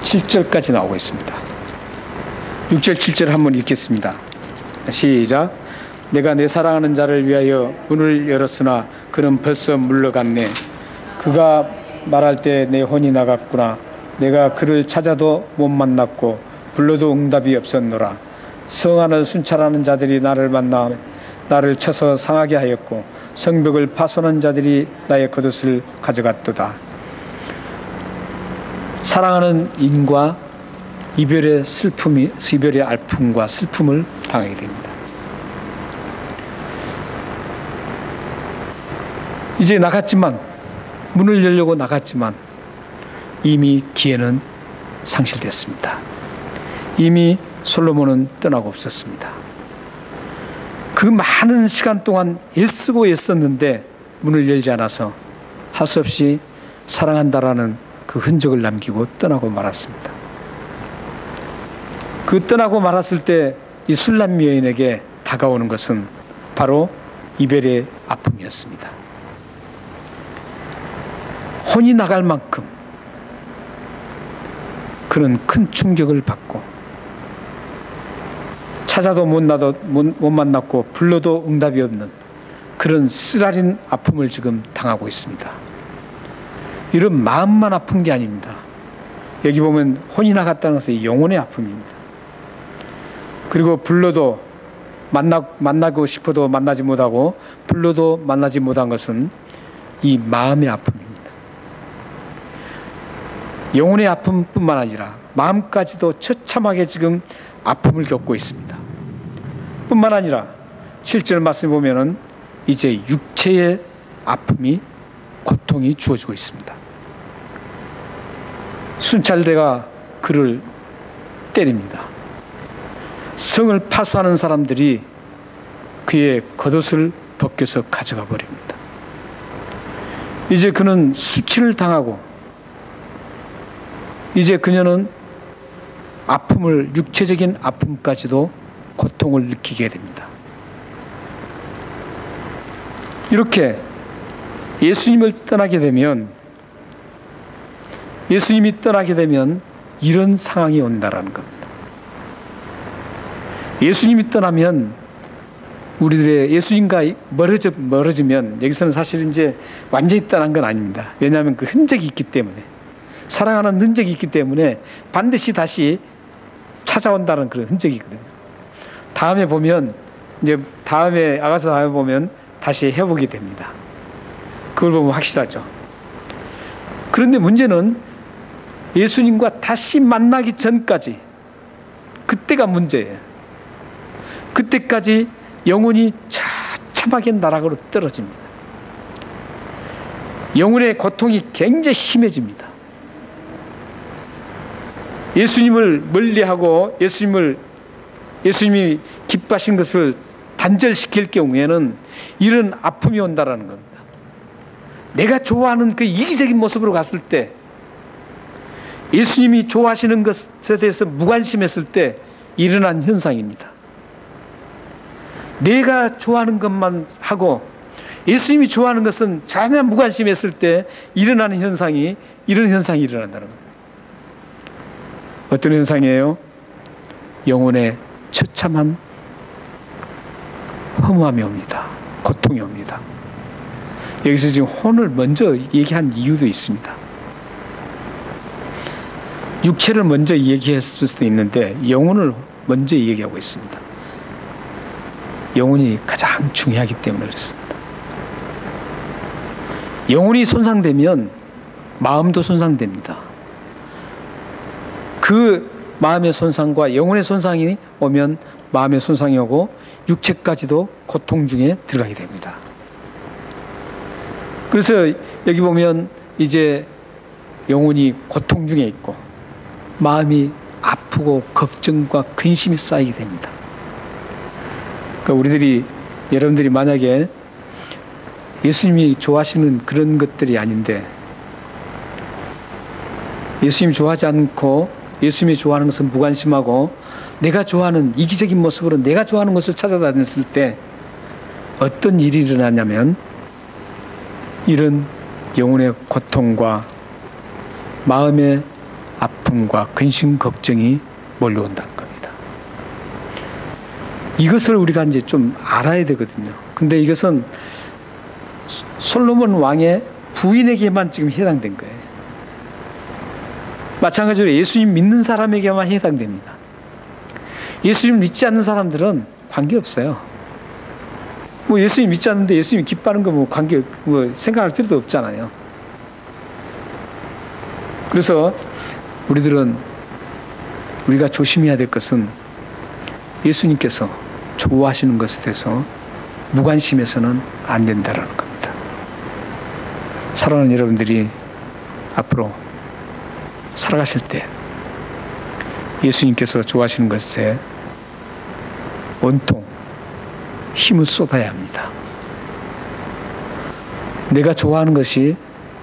7절까지 나오고 있습니다. 6절 7절 한번 읽겠습니다. 시작. 내가 내 사랑하는 자를 위하여 문을 열었으나 그는 벌써 물러갔네. 그가 말할 때 내 혼이 나갔구나. 내가 그를 찾아도 못 만났고 불러도 응답이 없었노라. 성안을 순찰하는 자들이 나를 만나 나를 쳐서 상하게 하였고 성벽을 파손한 자들이 나의 겉옷을 가져갔도다. 사랑하는 인과 이별의 아픔과 슬픔을 당하게 됩니다. 이제 나갔지만 문을 열려고 나갔지만 이미 기회는 상실됐습니다. 이미 솔로몬은 떠나고 없었습니다. 그 많은 시간 동안 애쓰고 애썼는데 문을 열지 않아서 할 수 없이 사랑한다라는 그 흔적을 남기고 떠나고 말았습니다. 그 떠나고 말았을 때 이 술람미 여인에게 다가오는 것은 바로 이별의 아픔이었습니다. 혼이 나갈 만큼 그는 큰 충격을 받고 찾아도 못 만났고 불러도 응답이 없는 그런 쓰라린 아픔을 지금 당하고 있습니다. 이런 마음만 아픈 게 아닙니다. 여기 보면 혼이 나갔다는 것은 영혼의 아픔입니다. 그리고 불러도 만나고 싶어도 만나지 못하고 불러도 만나지 못한 것은 이 마음의 아픔입니다. 영혼의 아픔뿐만 아니라 마음까지도 처참하게 지금 아픔을 겪고 있습니다. 뿐만 아니라 7절 말씀 보면은 이제 육체의 아픔이 고통이 주어지고 있습니다. 순찰대가 그를 때립니다. 성을 파수하는 사람들이 그의 겉옷을 벗겨서 가져가 버립니다. 이제 그는 수치를 당하고 이제 그녀는 아픔을, 육체적인 아픔까지도 고통을 느끼게 됩니다. 이렇게 예수님이 떠나게 되면 이런 상황이 온다라는 겁니다. 예수님이 떠나면 우리들의 예수님과 멀어지면, 여기서는 사실 이제 완전히 떠난 건 아닙니다. 왜냐하면 그 흔적이 있기 때문에, 사랑하는 흔적이 있기 때문에 반드시 다시 찾아온다는 그런 흔적이 있거든요. 다음에 보면, 아가서 다음에 보면 다시 회복이 됩니다. 그걸 보면 확실하죠. 그런데 문제는 예수님과 다시 만나기 전까지, 그때가 문제예요. 그때까지 영혼이 처참하게 나락으로 떨어집니다. 영혼의 고통이 굉장히 심해집니다. 예수님을 멀리하고 예수님이 기뻐하신 것을 단절시킬 경우에는 이런 아픔이 온다라는 겁니다. 내가 좋아하는 그 이기적인 모습으로 갔을 때, 예수님이 좋아하시는 것에 대해서 무관심했을 때 일어난 현상입니다. 내가 좋아하는 것만 하고 예수님이 좋아하는 것은 전혀 무관심했을 때 일어나는 현상이, 이런 현상이 일어난다는 겁니다. 어떤 현상이에요? 영혼의 처참한 허무함이 옵니다. 고통이 옵니다. 여기서 지금 혼을 먼저 얘기한 이유도 있습니다. 육체를 먼저 얘기했을 수도 있는데 영혼을 먼저 얘기하고 있습니다. 영혼이 가장 중요하기 때문에 그렇습니다. 영혼이 손상되면 마음도 손상됩니다. 그 마음의 손상과 영혼의 손상이 오면 마음의 손상이 오고 육체까지도 고통 중에 들어가게 됩니다. 그래서 여기 보면 이제 영혼이 고통 중에 있고 마음이 아프고 걱정과 근심이 쌓이게 됩니다. 그러니까 여러분들이 만약에 예수님이 좋아하시는 그런 것들이 아닌데, 예수님이 좋아하지 않고 예수님이 좋아하는 것은 무관심하고 내가 좋아하는 이기적인 모습으로 내가 좋아하는 것을 찾아다녔을 때 어떤 일이 일어나냐면 이런 영혼의 고통과 마음의 아픔과 근심 걱정이 몰려온다는 겁니다. 이것을 우리가 이제 좀 알아야 되거든요. 근데 이것은 솔로몬 왕의 부인에게만 지금 해당된 거예요. 마찬가지로 예수님 믿는 사람에게만 해당됩니다. 예수님 믿지 않는 사람들은 관계없어요. 뭐 예수님 믿지 않는데 예수님 기뻐하는 거 생각할 필요도 없잖아요. 그래서 우리가 조심해야 될 것은 예수님께서 좋아하시는 것에 대해서 무관심해서는 안 된다라는 겁니다. 사랑하는 여러분들이 앞으로 살아가실 때 예수님께서 좋아하시는 것에 온통 힘을 쏟아야 합니다. 내가 좋아하는 것이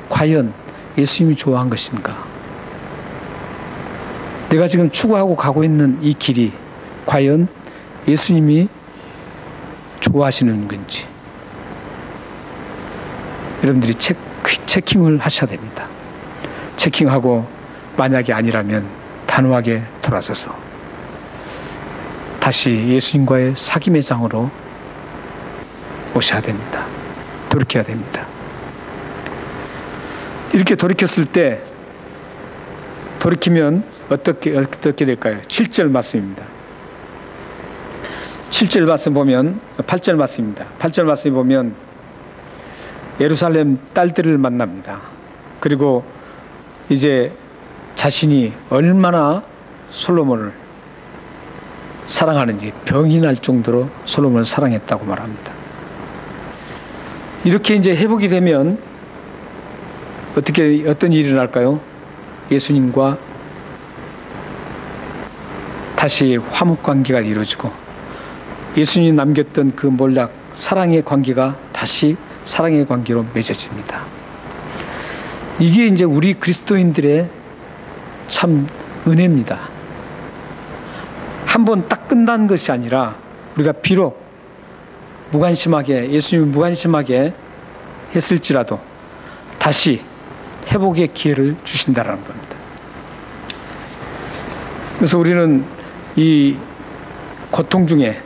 과연 예수님이 좋아한 것인가? 내가 지금 추구하고 가고 있는 이 길이 과연 예수님이 좋아하시는 건지 여러분들이 체킹을 하셔야 됩니다. 체킹하고 만약에 아니라면 단호하게 돌아서서 다시 예수님과의 사귐의 장으로 오셔야 됩니다. 돌이켜야 됩니다. 이렇게 돌이켰을 때 돌이키면 어떻게 될까요? 7절 말씀입니다. 7절 말씀 보면 8절 말씀입니다. 8절 말씀에 보면 예루살렘 딸들을 만납니다. 그리고 이제 자신이 얼마나 솔로몬을 사랑하는지 병이 날 정도로 솔로몬을 사랑했다고 말합니다. 이렇게 이제 회복이 되면 어떤 일이 일어날까요? 예수님과 다시 화목 관계가 이루어지고 예수님이 남겼던 그 몰락 사랑의 관계가 다시 사랑의 관계로 맺어집니다. 이게 이제 우리 그리스도인들의 참 은혜입니다. 한 번 딱 끝난 것이 아니라 우리가 비록 무관심하게 예수님이 무관심하게 했을지라도 다시 회복의 기회를 주신다라는 겁니다. 그래서 우리는 이 고통 중에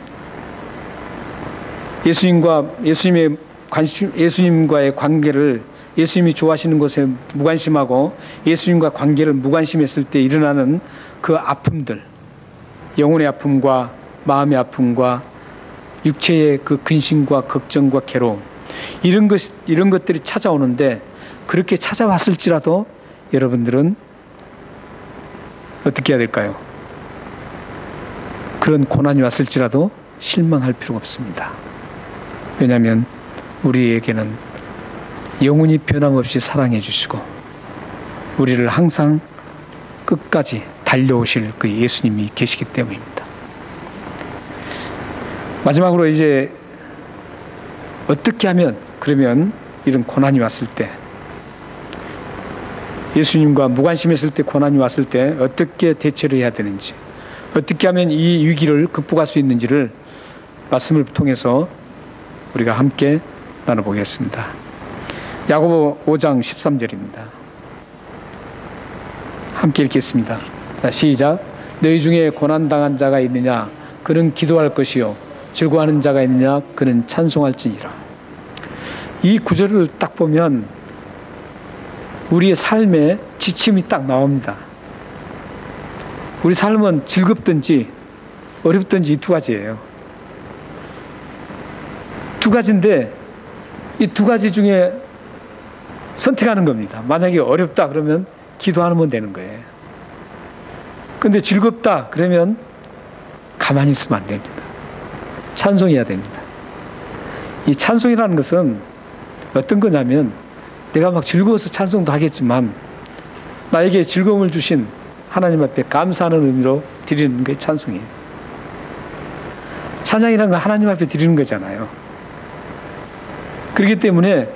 예수님과의 관계를 예수님이 좋아하시는 것에 무관심하고 예수님과 관계를 무관심했을 때 일어나는 그 아픔들, 영혼의 아픔과 마음의 아픔과 육체의 그 근심과 걱정과 괴로움, 이런 것들이 찾아오는데, 그렇게 찾아왔을지라도 여러분들은 어떻게 해야 될까요? 그런 고난이 왔을지라도 실망할 필요가 없습니다. 왜냐하면 우리에게는 영원히 변함없이 사랑해 주시고 우리를 항상 끝까지 달려오실 그 예수님이 계시기 때문입니다. 마지막으로 이제 어떻게 하면, 그러면 이런 고난이 왔을 때, 예수님과 무관심했을 때 고난이 왔을 때 어떻게 대처를 해야 되는지, 어떻게 하면 이 위기를 극복할 수 있는지를 말씀을 통해서 우리가 함께 나눠보겠습니다. 야고보 5장 13절입니다. 함께 읽겠습니다. 시작. 너희 중에 고난당한 자가 있느냐? 그는 기도할 것이요. 즐거워하는 자가 있느냐? 그는 찬송할지니라. 이 구절을 딱 보면 우리의 삶에 지침이 딱 나옵니다. 우리 삶은 즐겁든지 어렵든지 이 두 가지예요. 두 가지인데 이 두 가지 중에 선택하는 겁니다. 만약에 어렵다 그러면 기도하면 되는 거예요. 근데 즐겁다 그러면 가만히 있으면 안 됩니다. 찬송해야 됩니다. 이 찬송이라는 것은 어떤 거냐면, 내가 막 즐거워서 찬송도 하겠지만 나에게 즐거움을 주신 하나님 앞에 감사하는 의미로 드리는 게 찬송이에요. 찬양이라는 건 하나님 앞에 드리는 거잖아요. 그렇기 때문에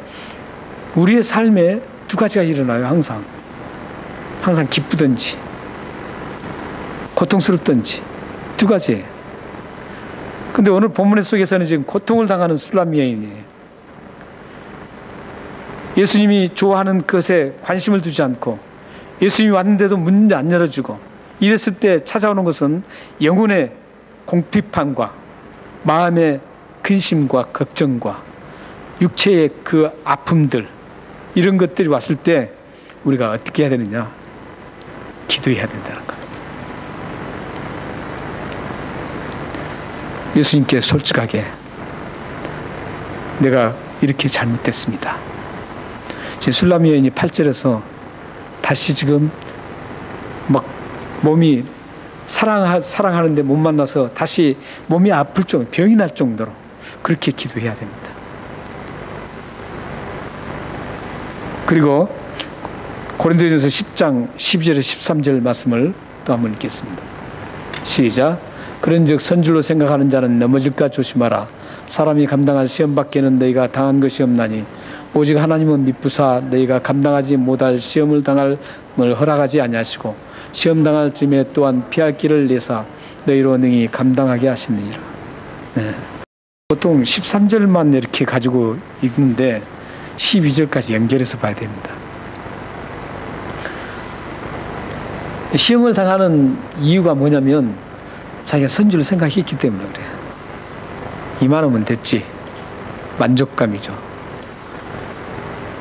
우리의 삶에 두 가지가 일어나요. 항상 기쁘든지 고통스럽든지 두 가지예요. 근데 오늘 본문 속에서는 지금 고통을 당하는 술람 여인이에요. 예수님이 좋아하는 것에 관심을 두지 않고 예수님이 왔는데도 문을 안 열어주고 이랬을 때 찾아오는 것은 영혼의 공핍함과 마음의 근심과 걱정과 육체의 그 아픔들, 이런 것들이 왔을 때 우리가 어떻게 해야 되느냐? 기도해야 된다는 거예요. 예수님께 솔직하게 내가 이렇게 잘못됐습니다. 제 술람 여인이 8절에서 다시 지금 막 몸이 사랑하는데 못 만나서 다시 몸이 아플 정도, 병이 날 정도로 그렇게 기도해야 됩니다. 그리고 고린도전서 10장 12절에 13절 말씀을 또 한번 읽겠습니다. 시작. 그런즉 선줄로 생각하는 자는 넘어질까 조심하라. 사람이 감당할 시험 밖에는 너희가 당한 것이 없나니 오직 하나님은 미쁘사 너희가 감당하지 못할 시험을 당할 을 허락하지 아니하시고 시험 당할 쯤에 또한 피할 길을 내사 너희로 능히 감당하게 하시느니라. 네. 보통 13절만 이렇게 가지고 읽는데 12절까지 연결해서 봐야 됩니다. 시험을 당하는 이유가 뭐냐면 자기가 선주를 생각했기 때문에 그래요. 이만하면 됐지. 만족감이죠.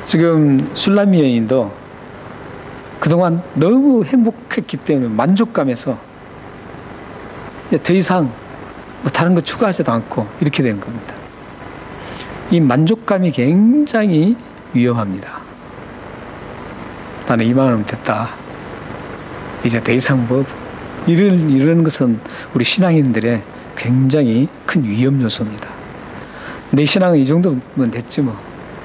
지금 술람 여인도 그동안 너무 행복했기 때문에 만족감에서 더 이상 뭐 다른 거 추가하지도 않고 이렇게 되는 겁니다. 이 만족감이 굉장히 위험합니다. 나는 이만하면 됐다. 이제 더 이상 뭐 이런 것은 우리 신앙인들의 굉장히 큰 위험 요소입니다. 내 신앙은 이 정도면 됐지 뭐.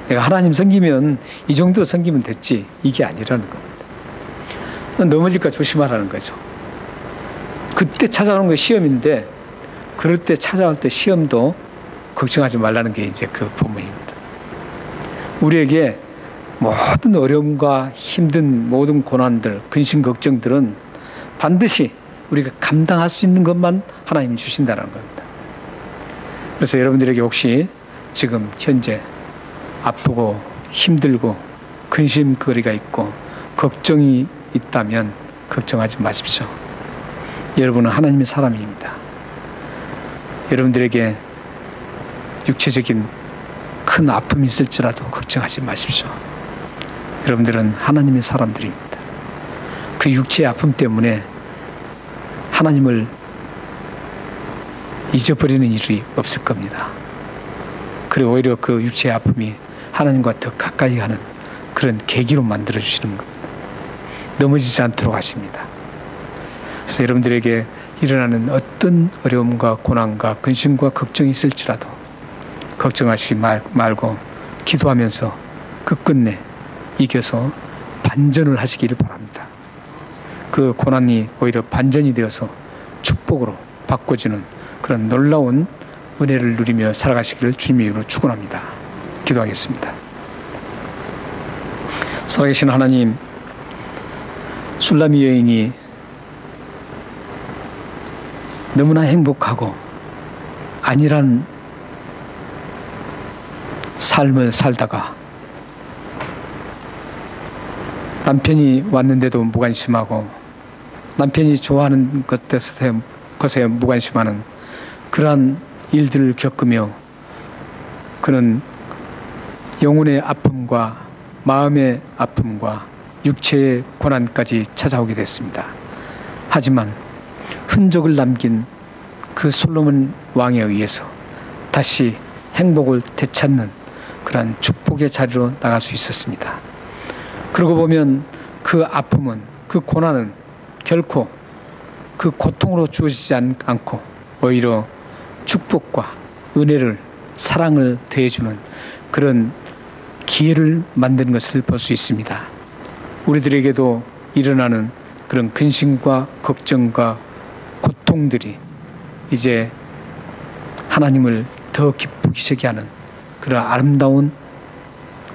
내가 하나님 섬기면 이 정도로 섬기면 됐지. 이게 아니라는 겁니다. 넘어질까 조심하라는 거죠. 그때 찾아오는 게 시험인데 그럴 때 찾아올 때 시험도 걱정하지 말라는 게 이제 그 본문입니다. 우리에게 모든 어려움과 힘든 모든 고난들, 근심 걱정들은 반드시 우리가 감당할 수 있는 것만 하나님이 주신다는 겁니다. 그래서 여러분들에게 혹시 지금 현재 아프고 힘들고 근심거리가 있고 걱정이 있다면 걱정하지 마십시오. 여러분은 하나님의 사람입니다. 여러분들에게 육체적인 큰 아픔이 있을지라도 걱정하지 마십시오. 여러분들은 하나님의 사람들입니다. 그 육체의 아픔 때문에 하나님을 잊어버리는 일이 없을 겁니다. 그리고 오히려 그 육체의 아픔이 하나님과 더 가까이 가는 그런 계기로 만들어주시는 겁니다. 넘어지지 않도록 하십니다. 그래서 여러분들에게 일어나는 어떤 어려움과 고난과 근심과 걱정이 있을지라도 걱정하지 말고 기도하면서 끝끝내 이겨서 반전을 하시기를 바랍니다. 그 고난이 오히려 반전이 되어서 축복으로 바꿔주는 그런 놀라운 은혜를 누리며 살아가시기를 주님의 이름으로 축원합니다. 기도하겠습니다. 살아계신 하나님, 술라미 여인이 너무나 행복하고 안일한 삶을 살다가 남편이 왔는데도 무관심하고 남편이 좋아하는 것에 무관심하는 그러한 일들을 겪으며 그는 영혼의 아픔과 마음의 아픔과 육체의 고난까지 찾아오게 됐습니다. 하지만 흔적을 남긴 그 솔로몬 왕에 의해서 다시 행복을 되찾는 그러한 축복의 자리로 나갈 수 있었습니다. 그러고 보면 그 아픔은, 그 고난은 결코 그 고통으로 주어지지 않고 오히려 축복과 은혜를, 사랑을 더해주는 그런 기회를 만드는 것을 볼 수 있습니다. 우리들에게도 일어나는 그런 근심과 걱정과 고통들이 이제 하나님을 더 기쁘시게 하는 그런 아름다운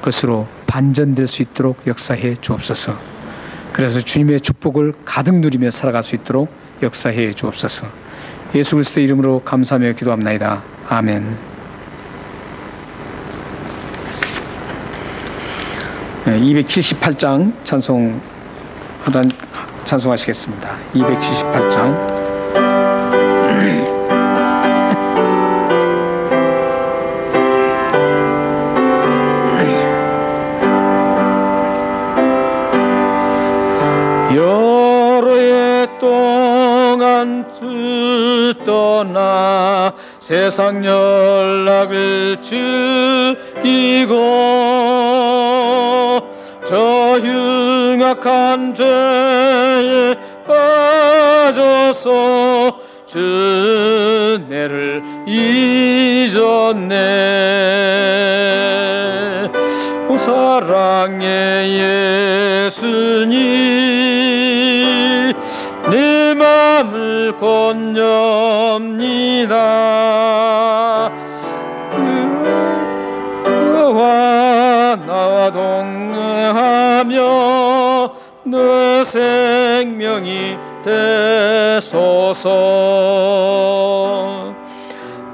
것으로 반전될 수 있도록 역사해 주옵소서. 그래서 주님의 축복을 가득 누리며 살아갈 수 있도록 역사해 주옵소서. 예수 그리스도의 이름으로 감사하며 기도합나이다. 아멘. 278장 찬송하시겠습니다. 278장. 여러 해 동안 떠나 세상 연락을 즐기고 저 흉악한 죄에 빠져서 주 은혜를 잊었네. 오 사랑의 예수님, 내 맘을 건넵니다. 그와 나와 동행하며 내 생명이 되소서.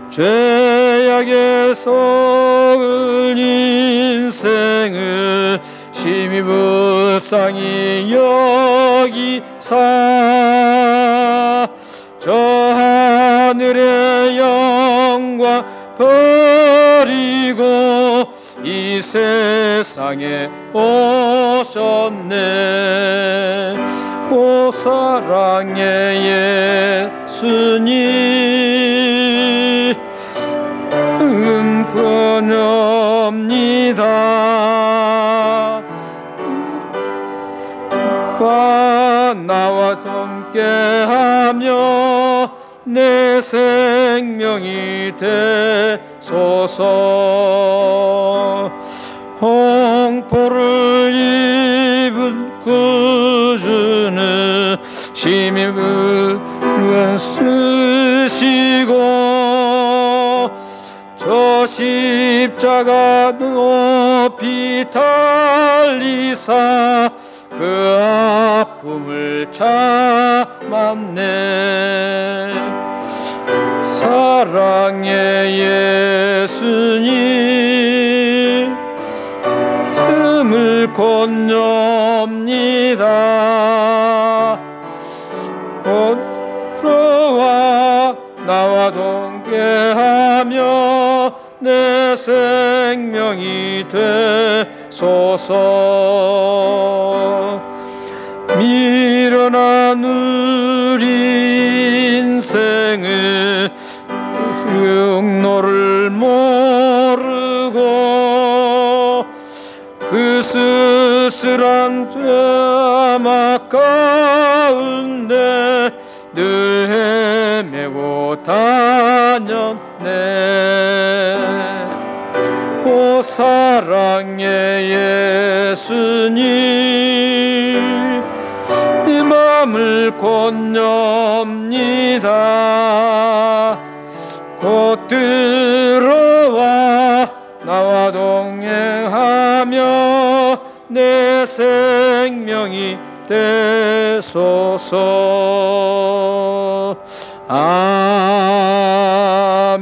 죄악에서 은 인생을 심히 불쌍히 여기사 저 하늘의 영광 버리고 이 세상에 오셨네. 오 사랑의 예수님, 건넵니다. 나와 함께하며 내 생명이 되소서. 홍포를 입은 그 주는 심히 물건 쓰시고 저 십자가 높이 달리사 그 아픔을 참았네. 사랑의 예수님 숨을 건넙니다. 곧 들어와 나와 동행하며 내 생명이 되소서. 미련한 우리 인생을 승로를 모르고 그 쓸쓸한 죄악 가운데 늘 헤매고 다녔네. 오 사랑의 예수님 이 맘을 건넙니다. 곧 들어와 나와 동행하며 내 생명이 되소서. 아멘.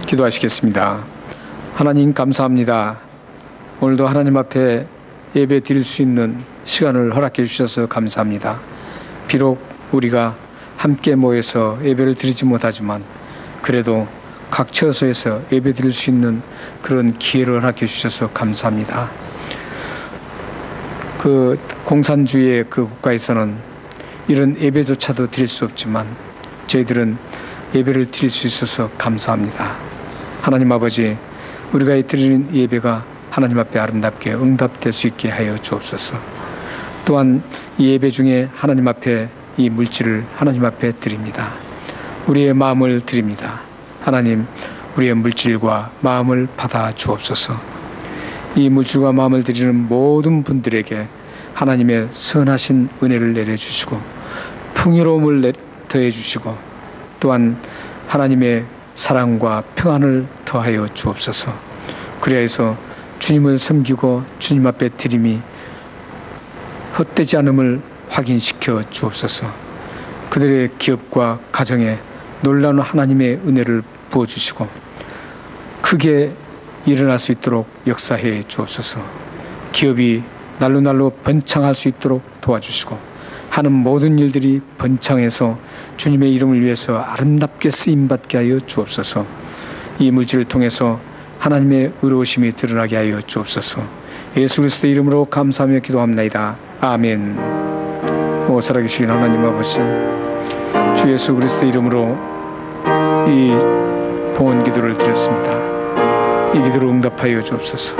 기도하시겠습니다. 하나님 감사합니다. 오늘도 하나님 앞에 예배 드릴 수 있는 시간을 허락해 주셔서 감사합니다. 비록 우리가 함께 모여서 예배를 드리지 못하지만 그래도 각 처소에서 예배 드릴 수 있는 그런 기회를 허락해 주셔서 감사합니다. 그 공산주의의 그 국가에서는 이런 예배조차도 드릴 수 없지만 저희들은 예배를 드릴 수 있어서 감사합니다. 하나님 아버지, 우리가 드리는 예배가 하나님 앞에 아름답게 응답될 수 있게 하여 주옵소서. 또한 이 예배 중에 하나님 앞에 이 물질을 하나님 앞에 드립니다. 우리의 마음을 드립니다. 하나님, 우리의 물질과 마음을 받아 주옵소서. 이 물질과 마음을 드리는 모든 분들에게 하나님의 선하신 은혜를 내려주시고 풍요로움을 더해 주시고 또한 하나님의 사랑과 평안을 더하여 주옵소서. 그리하여서 주님을 섬기고 주님 앞에 드림이 헛되지 않음을 확인시켜 주옵소서. 그들의 기업과 가정에 놀라운 하나님의 은혜를 부어주시고 크게 일어날 수 있도록 역사해 주옵소서. 기업이 날로 번창할 수 있도록 도와주시고 하는 모든 일들이 번창해서 주님의 이름을 위해서 아름답게 쓰임받게 하여 주옵소서. 이 물질을 통해서 하나님의 의로우심이 드러나게 하여 주옵소서. 예수 그리스도의 이름으로 감사하며 기도합나이다. 아멘. 오 살아계신 하나님 아버지, 주 예수 그리스도의 이름으로 이 봉헌 기도를 드렸습니다. 이 기도로 응답하여 주옵소서.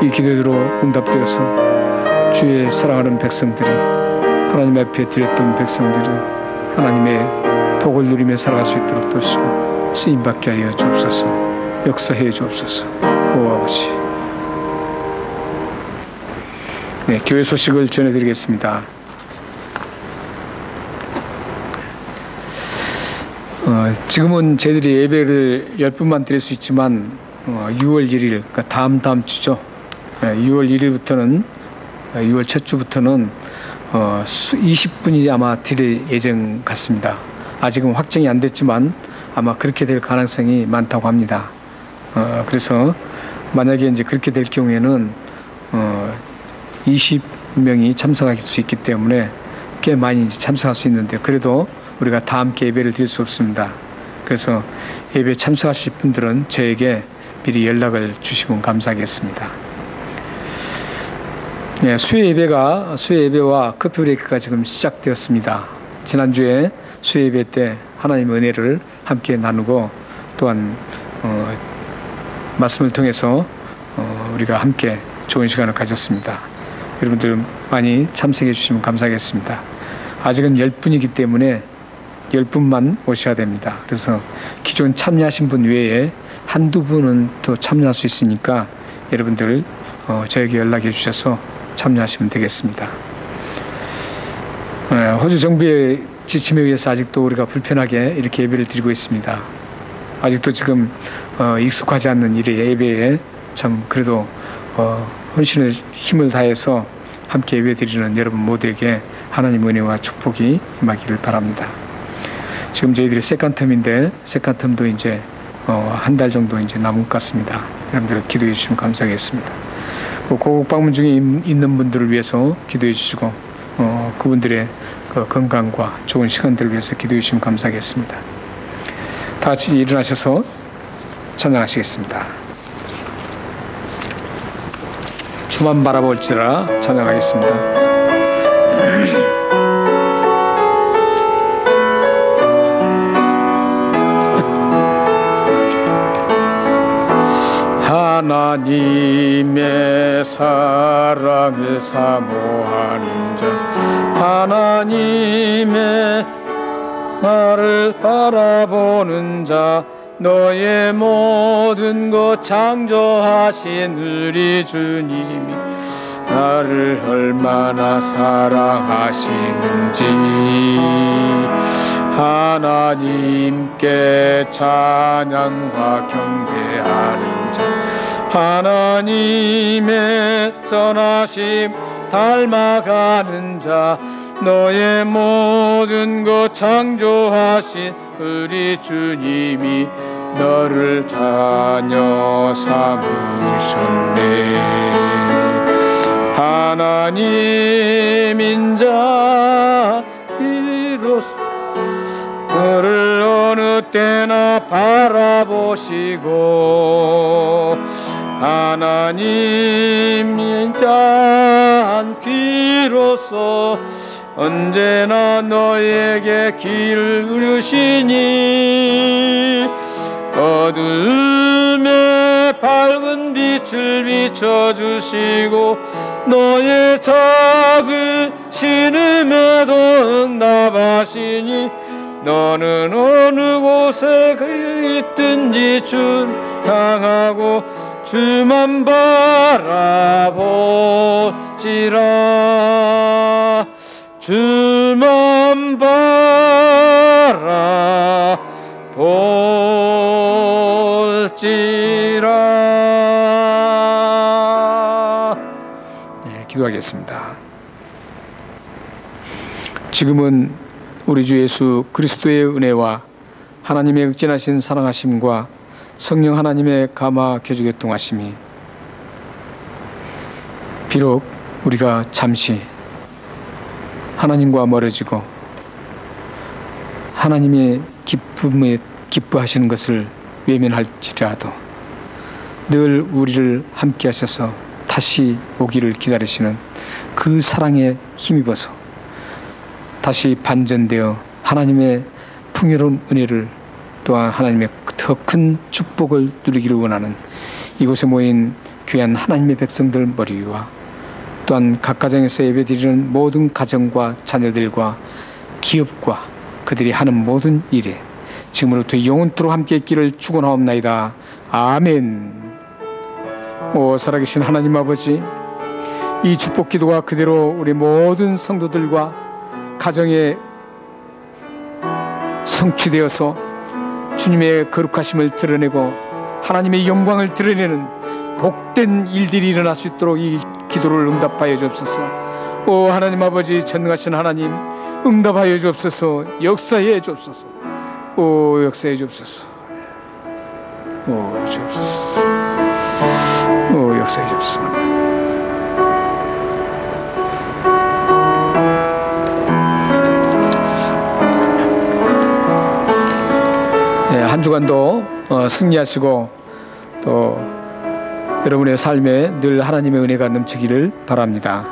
이 기도로 응답되어서 주의 사랑하는 백성들이 하나님 앞에 드렸던 백성들이 하나님의 복을 누리며 살아갈 수 있도록 도시고 쓰임받게 하여 주옵소서. 역사해 주옵소서. 오 아버지, 네, 교회 소식을 전해드리겠습니다. 지금은 저희들이 예배를 10분만 드릴 수 있지만 6월 1일, 그러니까 다음 주죠. 6월 1일부터는 6월 첫 주부터는 20분이 아마 드릴 예정 같습니다. 아직은 확정이 안 됐지만 아마 그렇게 될 가능성이 많다고 합니다. 그래서 만약에 이제 그렇게 될 경우에는 20명이 참석할 수 있기 때문에 꽤 많이 이제 참석할 수 있는데 그래도 우리가 다 함께 예배를 드릴 수 없습니다. 그래서 예배 참석하실 분들은 저에게 미리 연락을 주시면 감사하겠습니다. 네, 수요 예배와 커피 브레이크가 지금 시작되었습니다. 지난주에 수요 예배 때 하나님의 은혜를 함께 나누고 또한 말씀을 통해서 우리가 함께 좋은 시간을 가졌습니다. 여러분들 많이 참석해 주시면 감사하겠습니다. 아직은 10분이기 때문에 10분만 오셔야 됩니다. 그래서 기존 참여하신 분 외에 한두 분은 또 참여할 수 있으니까 여러분들 저에게 연락해 주셔서 참여하시면 되겠습니다. 호주 정부의 지침에 의해서 아직도 우리가 불편하게 이렇게 예배를 드리고 있습니다. 아직도 지금 익숙하지 않는 일의 예배에 참 그래도 헌신의 힘을 다해서 함께 예배드리는 여러분 모두에게 하나님 은혜와 축복이 임하기를 바랍니다. 지금 저희들이 세컨텀인데 세컨텀도 이제 한 달 정도 이제 남은 것 같습니다. 여러분들 기도해 주시면 감사하겠습니다. 고국 방문 중에 있는 분들을 위해서 기도해 주시고 그분들의 건강과 좋은 시간들을 위해서 기도해 주시면 감사하겠습니다. 다 같이 일어나셔서 찬양하시겠습니다. 주만 바라볼지라 찬양하겠습니다. 하나님의 사랑을 사모하는 자, 하나님의 나를 바라보는 자, 너의 모든 것 창조하신 우리 주님이 나를 얼마나 사랑하시는지 하나님께 찬양과 경배하는 자, 하나님의 선하심 닮아가는 자, 너의 모든 것 창조하신 우리 주님이 너를 자녀 삼으셨네. 하나님인 자 이로써 너를 어느 때나 바라보시고 하나님인 자 귀로서 언제나 너에게 귀를 기울이시니 어둠에 밝은 빛을 비춰주시고 너의 작은 신음에도 응답하시니 너는 어느 곳에 있든지 주 향하고 주만 바라보지라. 주만 바라볼지라. 네, 기도하겠습니다. 지금은 우리 주 예수 그리스도의 은혜와 하나님의 극진하신 사랑하심과 성령 하나님의 감화 교주 교통하심이 비록 우리가 잠시 하나님과 멀어지고 하나님의 기쁨에 기뻐하시는 것을 외면할지라도 늘 우리를 함께 하셔서 다시 오기를 기다리시는 그 사랑에 힘입어서 다시 반전되어 하나님의 풍요로운 은혜를 또한 하나님의 더 큰 축복을 누리기를 원하는 이곳에 모인 귀한 하나님의 백성들 머리 위와 또한 각 가정에서 예배드리는 모든 가정과 자녀들과 기업과 그들이 하는 모든 일에 지금으로부터 영원토록 함께 있기를 축원하옵나이다. 아멘. 오 살아계신 하나님 아버지, 이 축복 기도가 그대로 우리 모든 성도들과 가정에 성취되어서 주님의 거룩하심을 드러내고 하나님의 영광을 드러내는 복된 일들이 일어날 수 있도록 이 기도를 응답하여 주옵소서. 오 하나님 아버지, 전능하신 하나님, 응답하여 주옵소서. 역사해 주옵소서. 오 역사해 주옵소서. 오 주옵소서. 오 역사해 주옵소서. 네, 한 주간도 승리하시고 또 여러분의 삶에 늘 하나님의 은혜가 넘치기를 바랍니다.